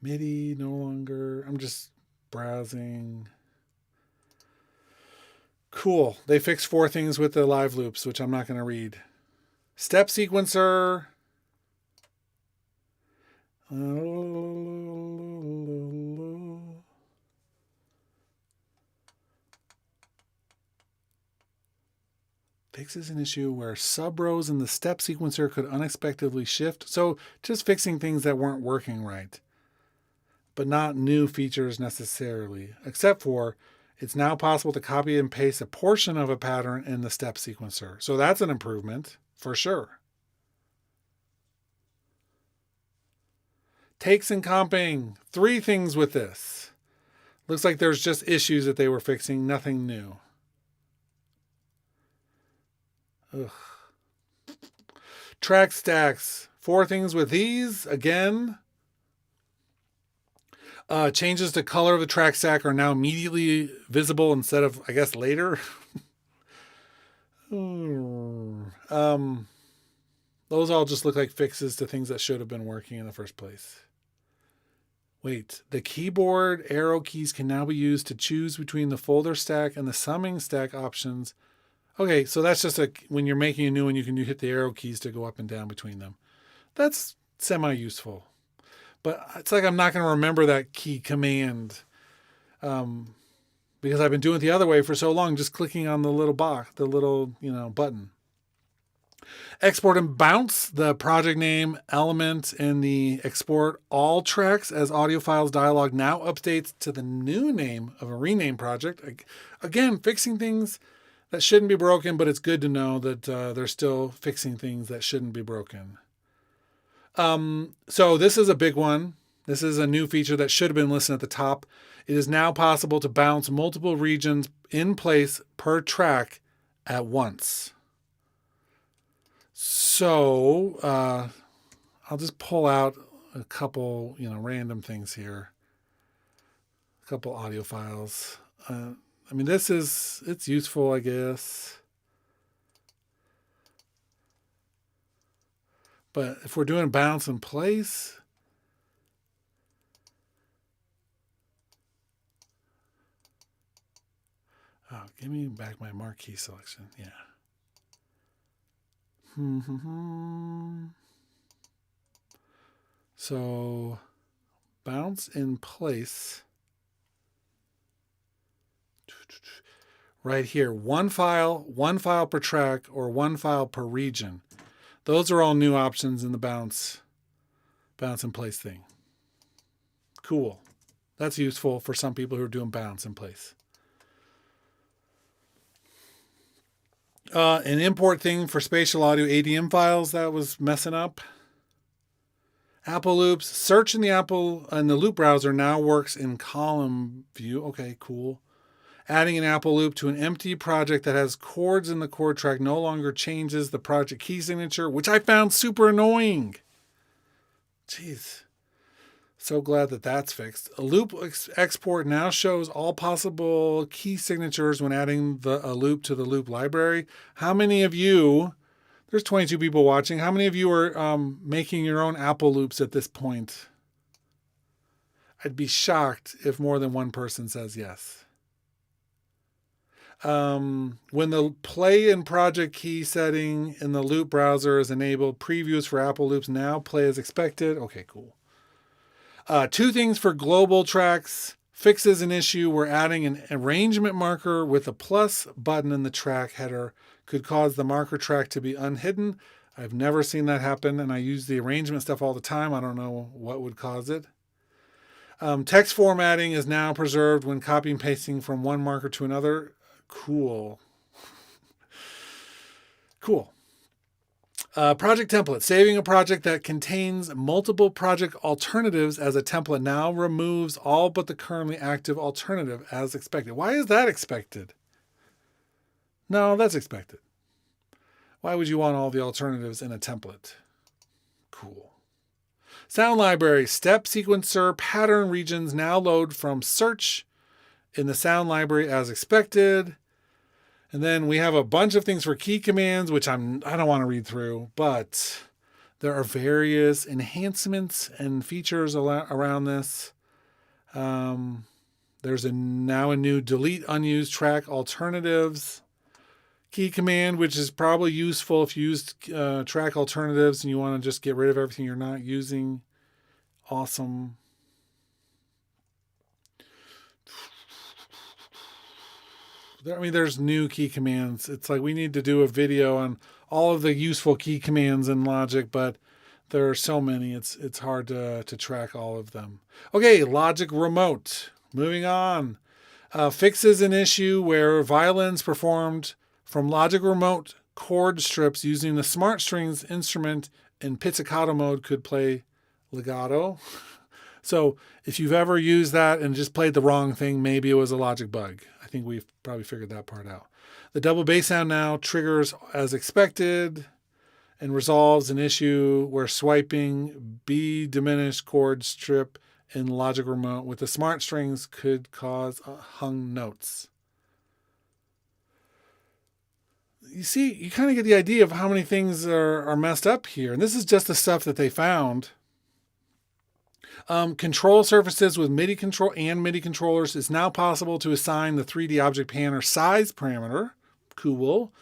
Midi, no longer. I'm just browsing. Cool. They fixed 4 things with the live loops, which I'm not going to read. Step sequencer. Fixes an issue where sub-rows in the step sequencer could unexpectedly shift. So just fixing things that weren't working right, but not new features necessarily, except for it's now possible to copy and paste a portion of a pattern in the step sequencer. So that's an improvement for sure. Takes and comping. 3 things with this. Looks like there's just issues that they were fixing, nothing new. Ugh. Track stacks. 4 things with these. Again, changes to color of the track stack are now immediately visible instead of, I guess, later. Those all just look like fixes to things that should have been working in the first place. Wait, the keyboard arrow keys can now be used to choose between the folder stack and the summing stack options. Okay, so that's just when you're making a new one, you can hit the arrow keys to go up and down between them. That's semi-useful. But it's like I'm not going to remember that key command because I've been doing it the other way for so long, just clicking on the little box, the little button. Export and bounce, the project name, element, and the export all tracks as audio files dialog now updates to the new name of a renamed project. Again, fixing things that shouldn't be broken, but it's good to know that they're still fixing things that shouldn't be broken. So this is a big one. This is a new feature that should have been listed at the top. It is now possible to bounce multiple regions in place per track at once. So I'll just pull out a couple, random things here. A couple audio files. It's useful, I guess. But if we're doing bounce in place, give me back my marquee selection. Yeah. So bounce in place. Right here, one file per track, or one file per region. Those are all new options in the bounce in place thing. Cool. That's useful for some people who are doing bounce in place. An import thing for spatial audio ADM files that was messing up. Apple loops. Search in the Apple and the loop browser now works in column view. Okay, cool. Adding an Apple loop to an empty project that has chords in the chord track no longer changes the project key signature, which I found super annoying. Jeez. So glad that that's fixed. A loop export now shows all possible key signatures when adding a loop to the loop library. How many of you, there's 22 people watching, how many of you are making your own Apple loops at this point? I'd be shocked if more than one person says yes. When the play in project key setting in the loop browser is enabled, previews for Apple loops now play as expected. Okay, cool. 2 things for global tracks. Fixes an issue where adding an arrangement marker with a plus button in the track header could cause the marker track to be unhidden. I've never seen that happen, and I use the arrangement stuff all the time. I don't know what would cause it. Text formatting is now preserved when copying and pasting from one marker to another. Cool. Cool. Project template. Saving a project that contains multiple project alternatives as a template now removes all but the currently active alternative as expected. Why is that expected? No, that's expected. Why would you want all the alternatives in a template? Cool. Sound library. Step sequencer pattern regions now load from search in the sound library as expected. And then we have a bunch of things for key commands, which I don't want to read through, but there are various enhancements and features around this. There's now a new delete unused track alternatives key command, which is probably useful if you use track alternatives and you want to just get rid of everything you're not using. Awesome. I mean, there's new key commands. It's like we need to do a video on all of the useful key commands in Logic, but there are so many. It's hard to track all of them. Okay, Logic Remote. Moving on. Fixes an issue where violins performed from Logic Remote chord strips using the Smart Strings instrument in pizzicato mode could play legato. So if you've ever used that and just played the wrong thing, maybe it was a Logic bug. I think we've probably figured that part out. The double bass sound now triggers as expected and resolves an issue where swiping B diminished chord strip in Logic Remote with the Smart Strings could cause hung notes. You see, you kind of get the idea of how many things are messed up here. And this is just the stuff that they found. Control surfaces with MIDI control and MIDI controllers is now possible to assign the 3D object panner size parameter. Cool.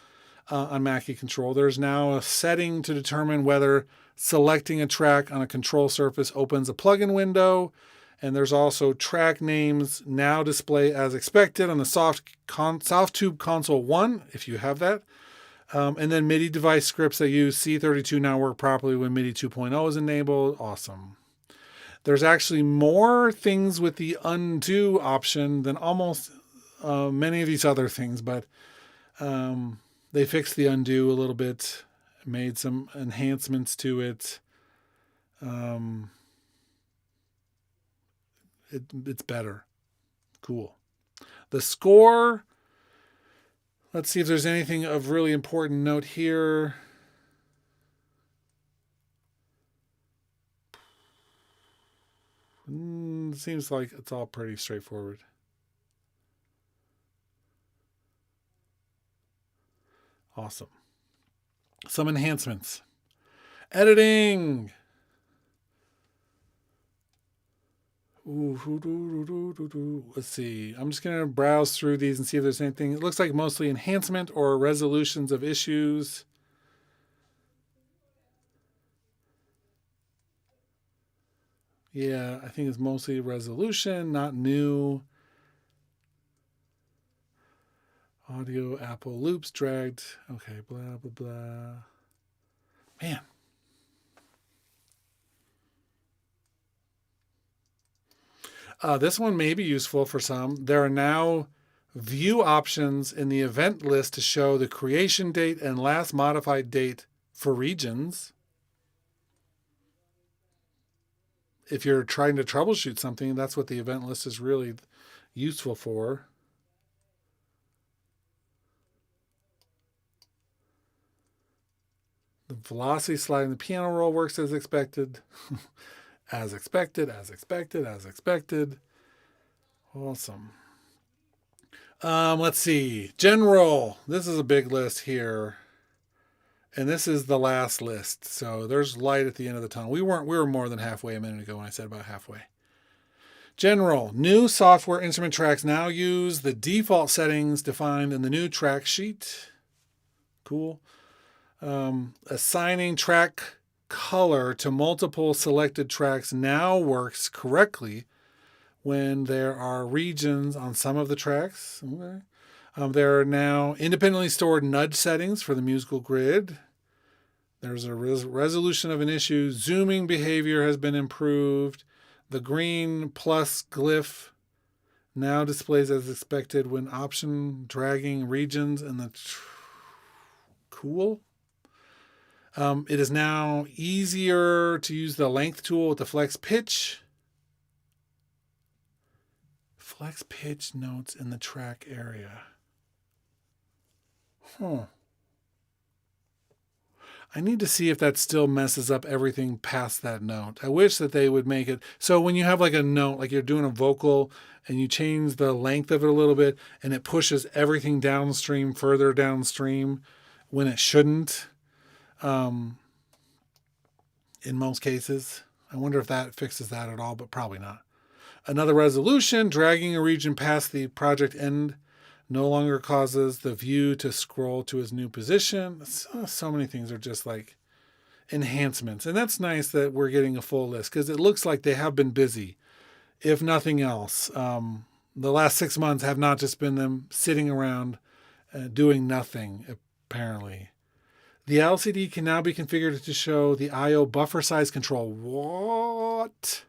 On Mackie Control. There's now a setting to determine whether selecting a track on a control surface opens a plugin window. And there's also track names now display as expected on the Softube Console 1, if you have that. And then MIDI device scripts that use C32 now work properly when MIDI 2.0 is enabled. Awesome. There's actually more things with the undo option than almost many of these other things, but they fixed the undo a little bit, made some enhancements to it. It's better. Cool. The score. Let's see if there's anything of really important note here. Seems like it's all pretty straightforward. Awesome. Some enhancements. Editing. Let's see. I'm just going to browse through these and see if there's anything. It looks like mostly enhancement or resolutions of issues. Yeah, I think it's mostly resolution, not new. Audio, Apple loops dragged. Okay, blah, blah, blah. Man. This one may be useful for some. There are now view options in the event list to show the creation date and last modified date for regions. If you're trying to troubleshoot something, that's what the event list is really useful for. The velocity slide in the piano roll works as expected. As expected, as expected, as expected. Awesome. Let's see. General. This is a big list here. And this is the last list. So there's light at the end of the tunnel. We were more than halfway a minute ago when I said about halfway. General. New software instrument tracks now use the default settings defined in the new track sheet. Cool. Assigning track color to multiple selected tracks now works correctly when there are regions on some of the tracks. Okay. There are now independently stored nudge settings for the musical grid. There's a resolution of an issue. Zooming behavior has been improved. The green plus glyph now displays as expected when option dragging regions in the cool. It is now easier to use the length tool with the flex pitch. Flex pitch notes in the track area. I need to see if that still messes up everything past that note. I wish that they would make it so when you have like a note, like you're doing a vocal and you change the length of it a little bit and it pushes everything downstream, further downstream when it shouldn't. In most cases, I wonder if that fixes that at all, but probably not. Another resolution, dragging a region past the project end no longer causes the view to scroll to its new position. So many things are just like, enhancements. And that's nice that we're getting a full list because it looks like they have been busy, if nothing else. The last 6 months have not just been them sitting around doing nothing, apparently. The LCD can now be configured to show the I/O buffer size control. What?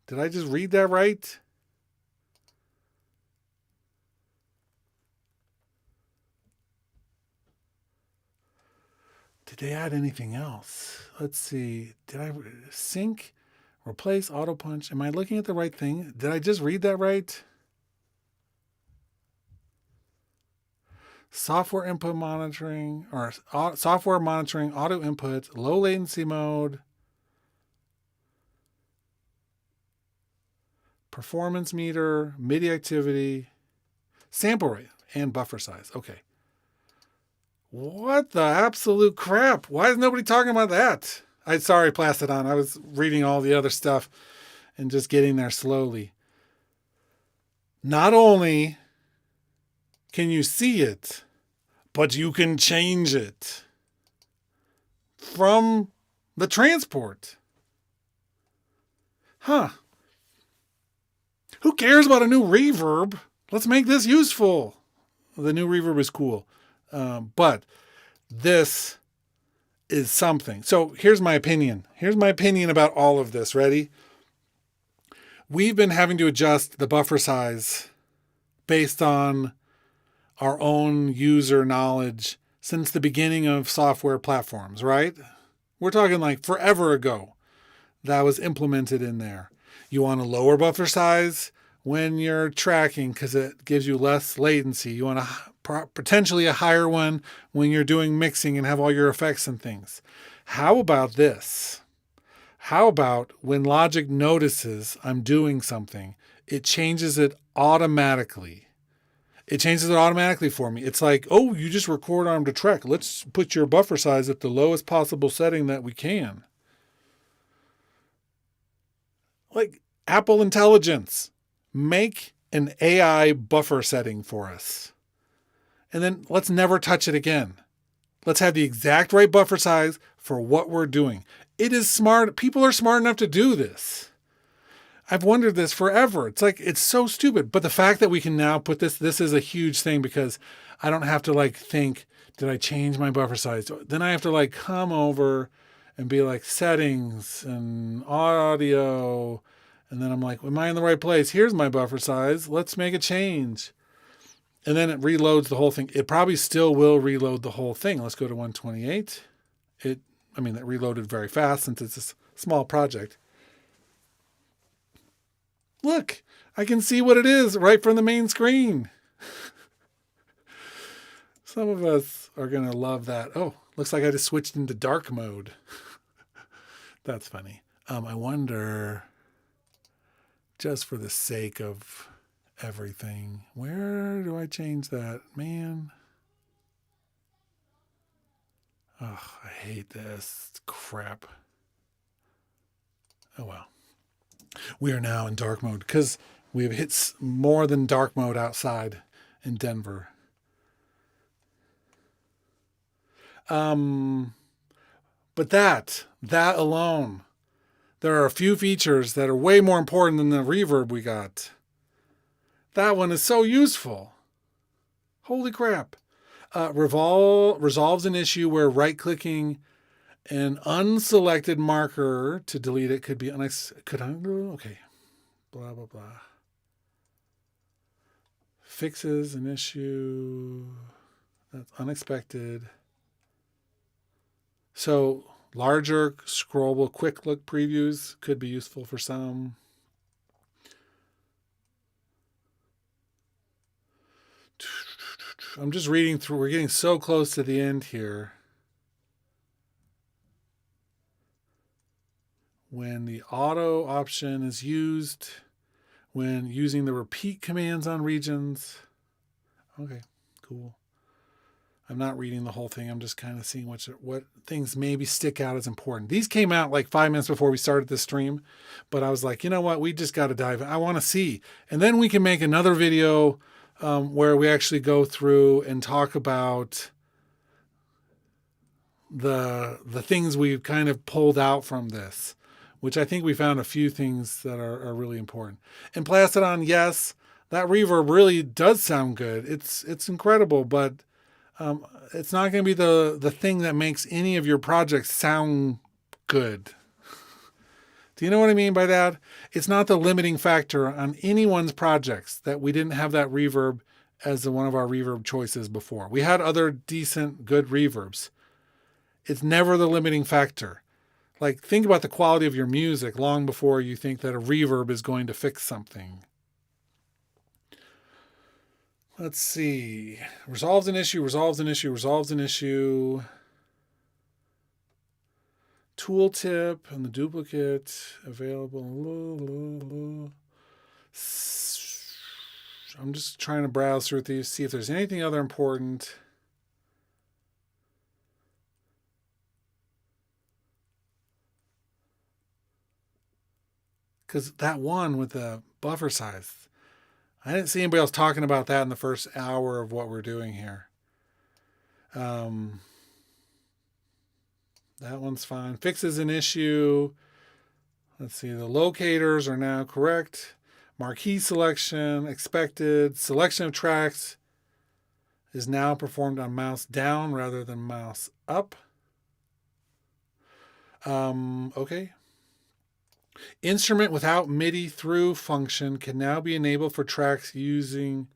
Did I just read that right? Did they add anything else? Let's see. Did I sync, replace, auto punch? Am I looking at the right thing? Did I just read that right? Software input monitoring or software monitoring, auto input, low latency mode, performance meter, MIDI activity, sample rate, and buffer size. Okay. What the absolute crap? Why is nobody talking about that? Sorry, Plastidon. I was reading all the other stuff and just getting there slowly. Not only can you see it, but you can change it from the transport. Huh. Who cares about a new reverb? Let's make this useful. The new reverb is cool. But this is something. So here's my opinion. Here's my opinion about all of this. Ready? We've been having to adjust the buffer size based on our own user knowledge since the beginning of software platforms, right? We're talking like forever ago that was implemented in there. You want a lower buffer size when you're tracking because it gives you less latency. You want potentially a higher one when you're doing mixing and have all your effects and things. How about this? How about when Logic notices I'm doing something, it changes it automatically. It changes it automatically for me. It's like, oh, you just record arm to track. Let's put your buffer size at the lowest possible setting that we can. Like Apple Intelligence, make an AI buffer setting for us. And then let's never touch it again. Let's have the exact right buffer size for what we're doing. It is smart. People are smart enough to do this. I've wondered this forever. It's like, it's so stupid. But the fact that we can now put this is a huge thing because I don't have to like think, did I change my buffer size? Then I have to like come over and be like settings and audio. And then I'm like, am I in the right place? Here's my buffer size. Let's make a change. And then it reloads the whole thing. It probably still will reload the whole thing. Let's go to 128. It reloaded very fast since it's a small project. Look, I can see what it is right from the main screen. Some of us are going to love that. Oh, looks like I just switched into dark mode. That's funny. I wonder, just for the sake of everything, where do I change that? Man. Oh, I hate this. It's crap. Oh, well. We are now in dark mode because we have hit more than dark mode outside in Denver. But that alone, there are a few features that are way more important than the reverb we got. That one is so useful. Holy crap. Resolves an issue where right-clicking an unselected marker to delete it could be okay. Blah, blah, blah. Fixes an issue that's unexpected. So larger scrollable quick look previews could be useful for some. I'm just reading through. We're getting so close to the end here. When the auto option is used, when using the repeat commands on regions. Okay, cool. I'm not reading the whole thing. I'm just kind of seeing what things maybe stick out as important. These came out like 5 minutes before we started the stream, but I was like, you know what? We just got to dive in. I want to see. And then we can make another video where we actually go through and talk about the things we've kind of pulled out from this, which I think we found a few things that are really important. In Plastidon, yes, that reverb really does sound good. It's incredible, but it's not going to be the thing that makes any of your projects sound good. Do you know what I mean by that? It's not the limiting factor on anyone's projects that we didn't have that reverb as one of our reverb choices before. We had other decent, good reverbs. It's never the limiting factor. Like, think about the quality of your music long before you think that a reverb is going to fix something. Let's see. Resolves an issue, resolves an issue, resolves an issue. Tooltip and the duplicate available. I'm just trying to browse through these, see if there's anything other important. Because that one with the buffer size, I didn't see anybody else talking about that in the first hour of what we're doing here. That one's fine. Fixes an issue. Let's see. The locators are now correct. Marquee selection, expected. Selection of tracks is now performed on mouse down rather than mouse up. Okay. Instrument without Midi through function can now be enabled for tracks using...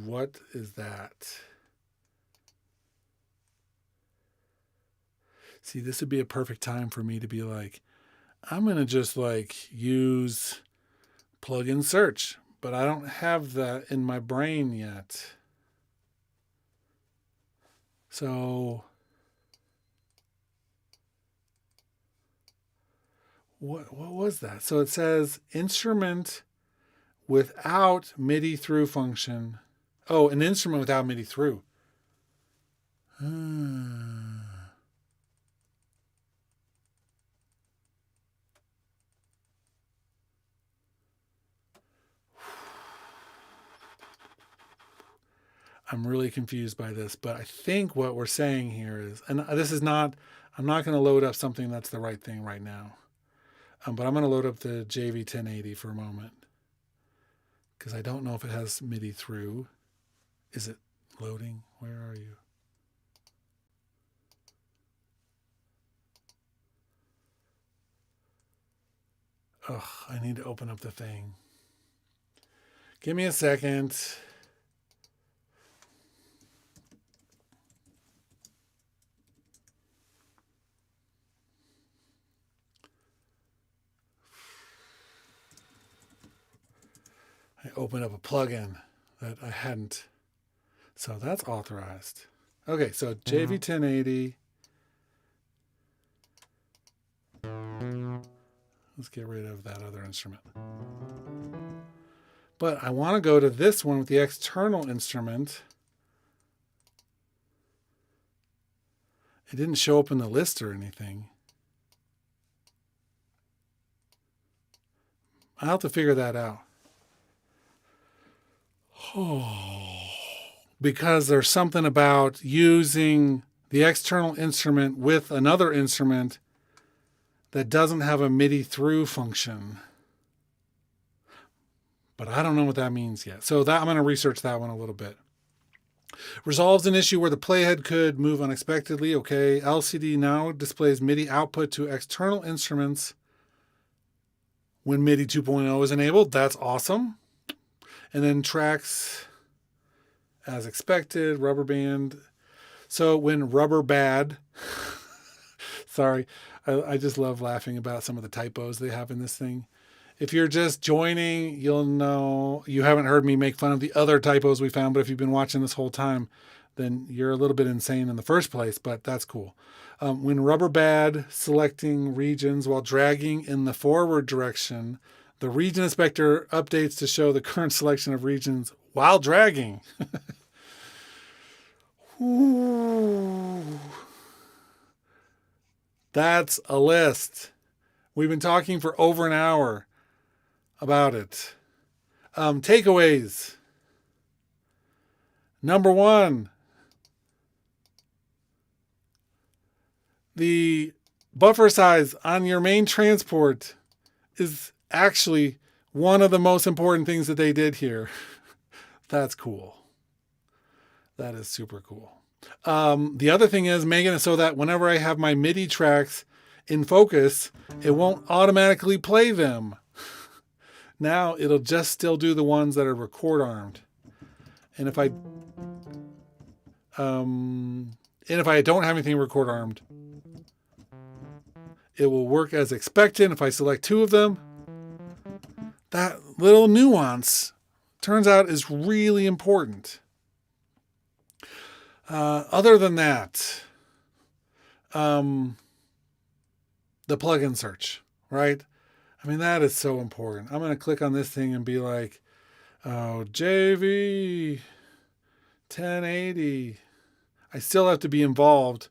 What is that? See, this would be a perfect time for me to be like, I'm going to just like use plugin search, but I don't have that in my brain yet. So what was that? So it says instrument without Midi through function. Oh, an instrument without Midi through. I'm really confused by this, but I think what we're saying here is, and this is not, I'm not going to load up something that's the right thing right now. But I'm going to load up the JV1080 for a moment because I don't know if it has Midi through. Is it loading? Where are you? Ugh, I need to open up the thing. Give me a second. I opened up a plugin that I hadn't. So that's authorized. Okay, so JV1080. Let's get rid of that other instrument. But I want to go to this one with the external instrument. It didn't show up in the list or anything. I'll have to figure that out. Because there's something about using the external instrument with another instrument that doesn't have a Midi through function. But I don't know what that means yet. So that I'm going to research that one a little bit. Resolves an issue where the playhead could move unexpectedly. Okay. LCD now displays Midi output to external instruments when Midi 2.0 is enabled. That's awesome. And then tracks as expected, rubber band. So when rubber bad, sorry, I just love laughing about some of the typos they have in this thing. If you're just joining, you'll know you haven't heard me make fun of the other typos we found, but if you've been watching this whole time, then you're a little bit insane in the first place, but that's cool. When rubber bad, selecting regions while dragging in the forward direction, the region inspector updates to show the current selection of regions while dragging. Ooh. That's a list. We've been talking for over an hour about it. Takeaways. Number one, the buffer size on your main transport is actually one of the most important things that they did here. That's cool. That is super cool. The other thing is making it so that whenever I have my MIDI tracks in focus, it won't automatically play them. Now it'll just still do the ones that are record armed. And if I don't have anything record armed, it will work as expected. If I select two of them, that little nuance turns out is really important. Other than that, the plugin search, right? I mean, that is so important. I'm going to click on this thing and be like, oh, JV 1080. I still have to be involved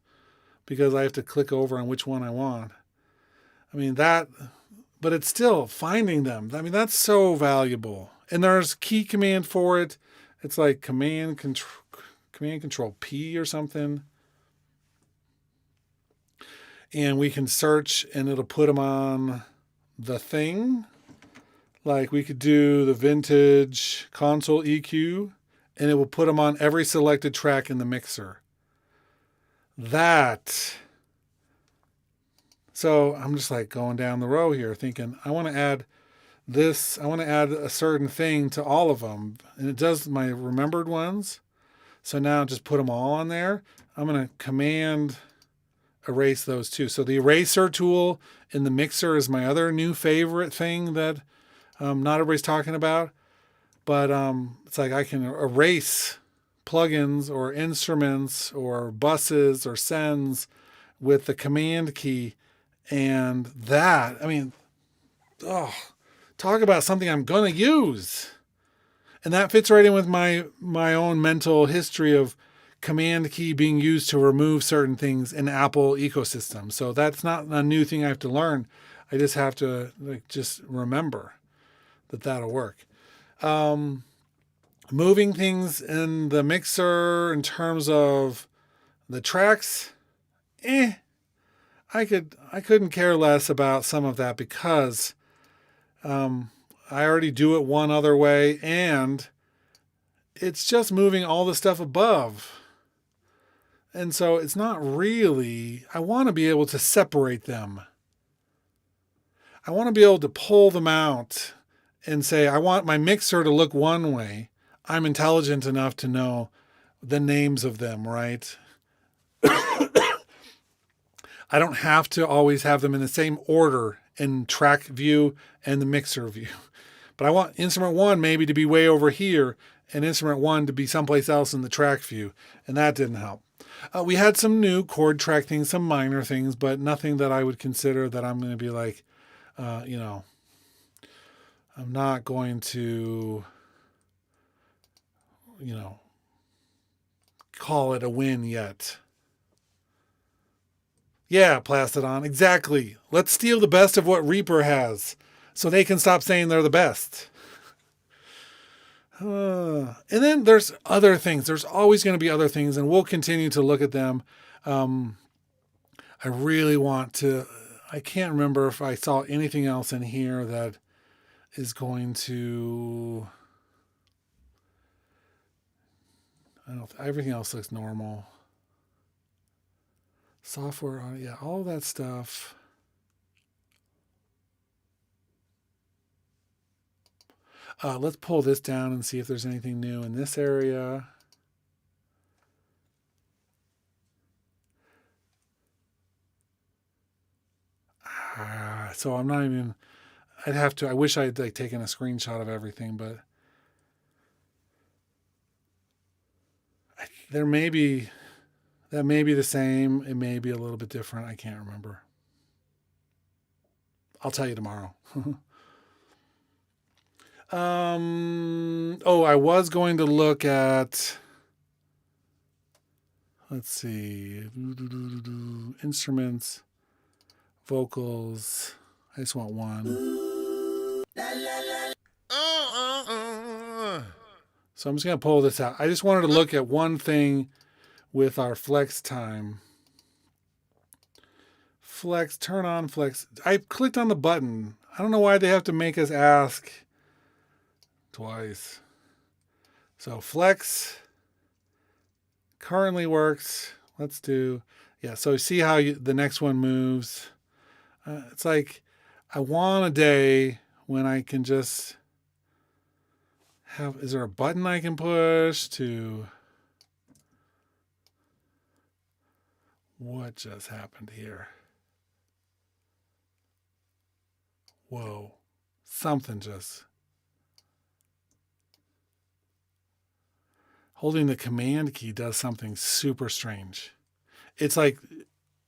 because I have to click over on which one I want. I mean, but it's still finding them. I mean, that's so valuable. And there's key command for it. It's like command control P or something. And we can search and it'll put them on the thing. Like we could do the vintage console EQ and it will put them on every selected track in the mixer. So I'm just like going down the row here thinking, I want to add this, I want to add a certain thing to all of them. And it does my remembered ones. So now just put them all on there. I'm going to command erase those too. So the eraser tool in the mixer is my other new favorite thing that not everybody's talking about. But it's like I can erase plugins or instruments or buses or sends with the command key. And that, I mean, talk about something I'm going to use. And that fits right in with my own mental history of command key being used to remove certain things in Apple ecosystem. So that's not a new thing I have to learn. I just have to just remember that that'll work. Moving things in the mixer in terms of the tracks, I couldn't care less about some of that because I already do it one other way and it's just moving all the stuff above. And so it's not really, I want to be able to separate them. I want to be able to pull them out and say, I want my mixer to look one way. I'm intelligent enough to know the names of them, right? I don't have to always have them in the same order in track view and the mixer view. But I want instrument one maybe to be way over here and instrument one to be someplace else in the track view. And that didn't help. We had some new chord track things, some minor things, but nothing that I would consider that I'm going to be like, I'm not going to, call it a win yet. Yeah, Plastidon, exactly. Let's steal the best of what Reaper has so they can stop saying they're the best. And then there's other things. There's always going to be other things, and we'll continue to look at them. I really want to, I can't remember if I saw anything else in here that is going to, everything else looks normal. Software, yeah, all that stuff. Let's pull this down and see if there's anything new in this area. So I'm not even, I wish I'd taken a screenshot of everything, but that may be the same. It may be a little bit different. I can't remember. I'll tell you tomorrow. I was going to look at, let's see, instruments, vocals. I just want one. So I'm just going to pull this out. I just wanted to look at one thing with our flex time. flex, turn on flex. I clicked on the button. I don't know why they have to make us ask twice. So flex currently works. Let's do, yeah. So see how the next one moves. It's like, I want a day when I can just have, is there a button I can push to, what just happened here? Whoa, something just, holding the command key does something super strange. It's like,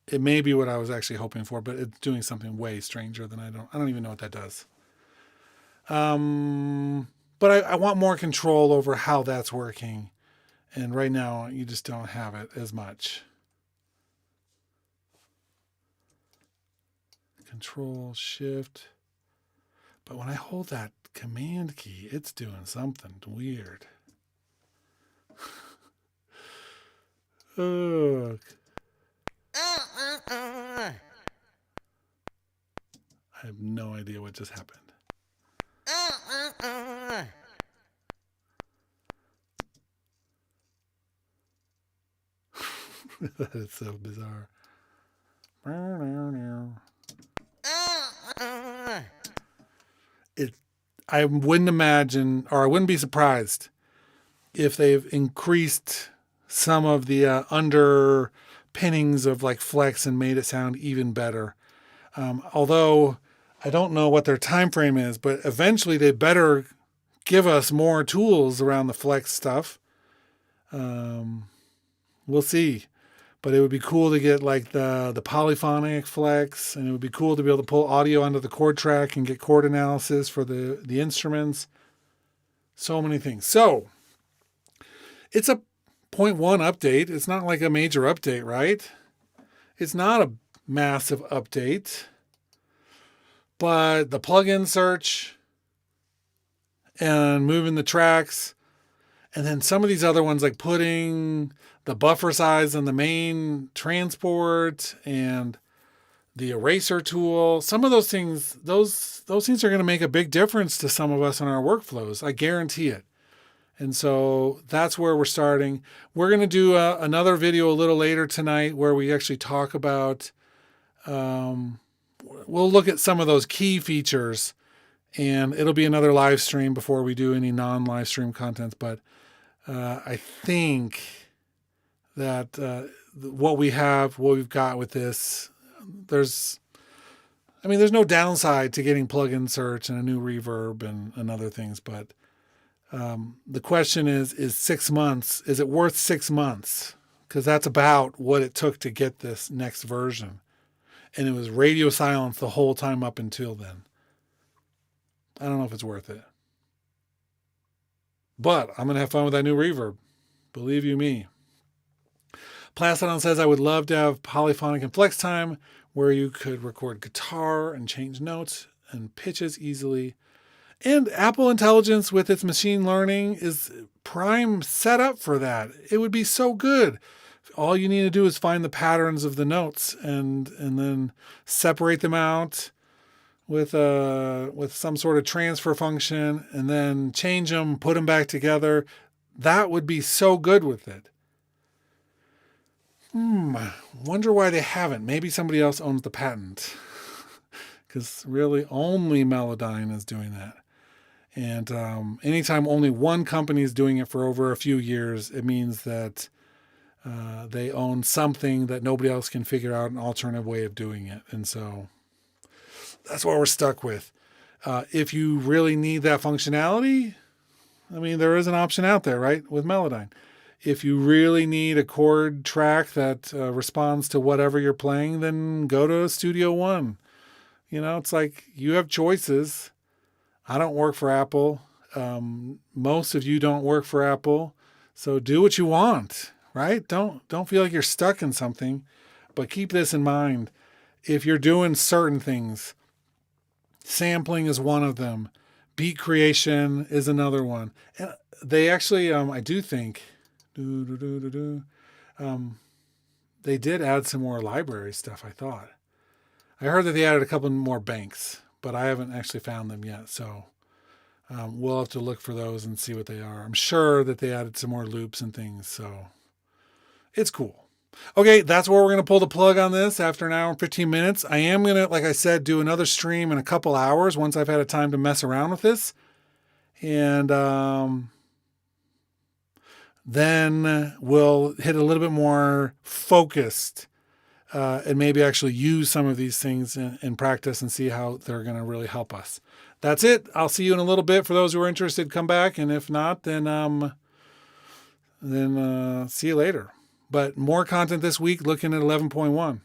it may be what I was actually hoping for, but it's doing something way stranger than I don't even know what that does. But I want more control over how that's working. And right now you just don't have it as much. Control, shift. But when I hold that command key, it's doing something weird. Ugh. I have no idea what just happened. That is so bizarre. I wouldn't imagine, or I wouldn't be surprised if they've increased some of the underpinnings of like flex and made it sound even better. Although I don't know what their time frame is, but eventually they better give us more tools around the flex stuff. We'll see. But it would be cool to get like the polyphonic flex, and it would be cool to be able to pull audio onto the chord track and get chord analysis for the instruments. So many things. So it's a 0.1 update. It's not like a major update, right? It's not a massive update. But the plugin search and moving the tracks, and then some of these other ones like putting the buffer size on the main transport and the eraser tool, some of those things, those things are going to make a big difference to some of us in our workflows. I guarantee it. And so that's where we're starting. We're going to do another video a little later tonight where we actually talk about, we'll look at some of those key features, and it'll be another live stream before we do any non-live stream content. But I think that what we've got with this, there's no downside to getting plugin search and a new reverb and other things. But the question is 6 months, is it worth 6 months? Because that's about what it took to get this next version. And it was radio silence the whole time up until then. I don't know if it's worth it. But I'm going to have fun with that new reverb. Believe you me. Plastodon says, I would love to have polyphonic and flex time where you could record guitar and change notes and pitches easily. And Apple Intelligence with its machine learning is prime set up for that. It would be so good. All you need to do is find the patterns of the notes and then separate them out with some sort of transfer function and then change them, put them back together. That would be so good with it. Wonder why they haven't. Maybe somebody else owns the patent. Because really only Melodyne is doing that. And anytime only one company is doing it for over a few years, it means that they own something that nobody else can figure out an alternative way of doing it. And so that's what we're stuck with. If you really need that functionality, there is an option out there, right? With Melodyne. If you really need a chord track that responds to whatever you're playing, then go to Studio One. It's like you have choices. I don't work for Apple. Most of you don't work for Apple. So do what you want, right? Don't feel like you're stuck in something. But keep this in mind. If you're doing certain things, sampling is one of them. Beat creation is another one. And they actually, I do think, they did add some more library stuff, I thought. I heard that they added a couple more banks, but I haven't actually found them yet. So we'll have to look for those and see what they are. I'm sure that they added some more loops and things. So it's cool. Okay, that's where we're going to pull the plug on this after an hour and 15 minutes. I am going to, like I said, do another stream in a couple hours once I've had a time to mess around with this. And then we'll hit a little bit more focused and maybe actually use some of these things in practice and see how they're going to really help us. That's it. I'll see you in a little bit. For those who are interested, come back. And if not, then see you later. But more content this week looking at 11.1.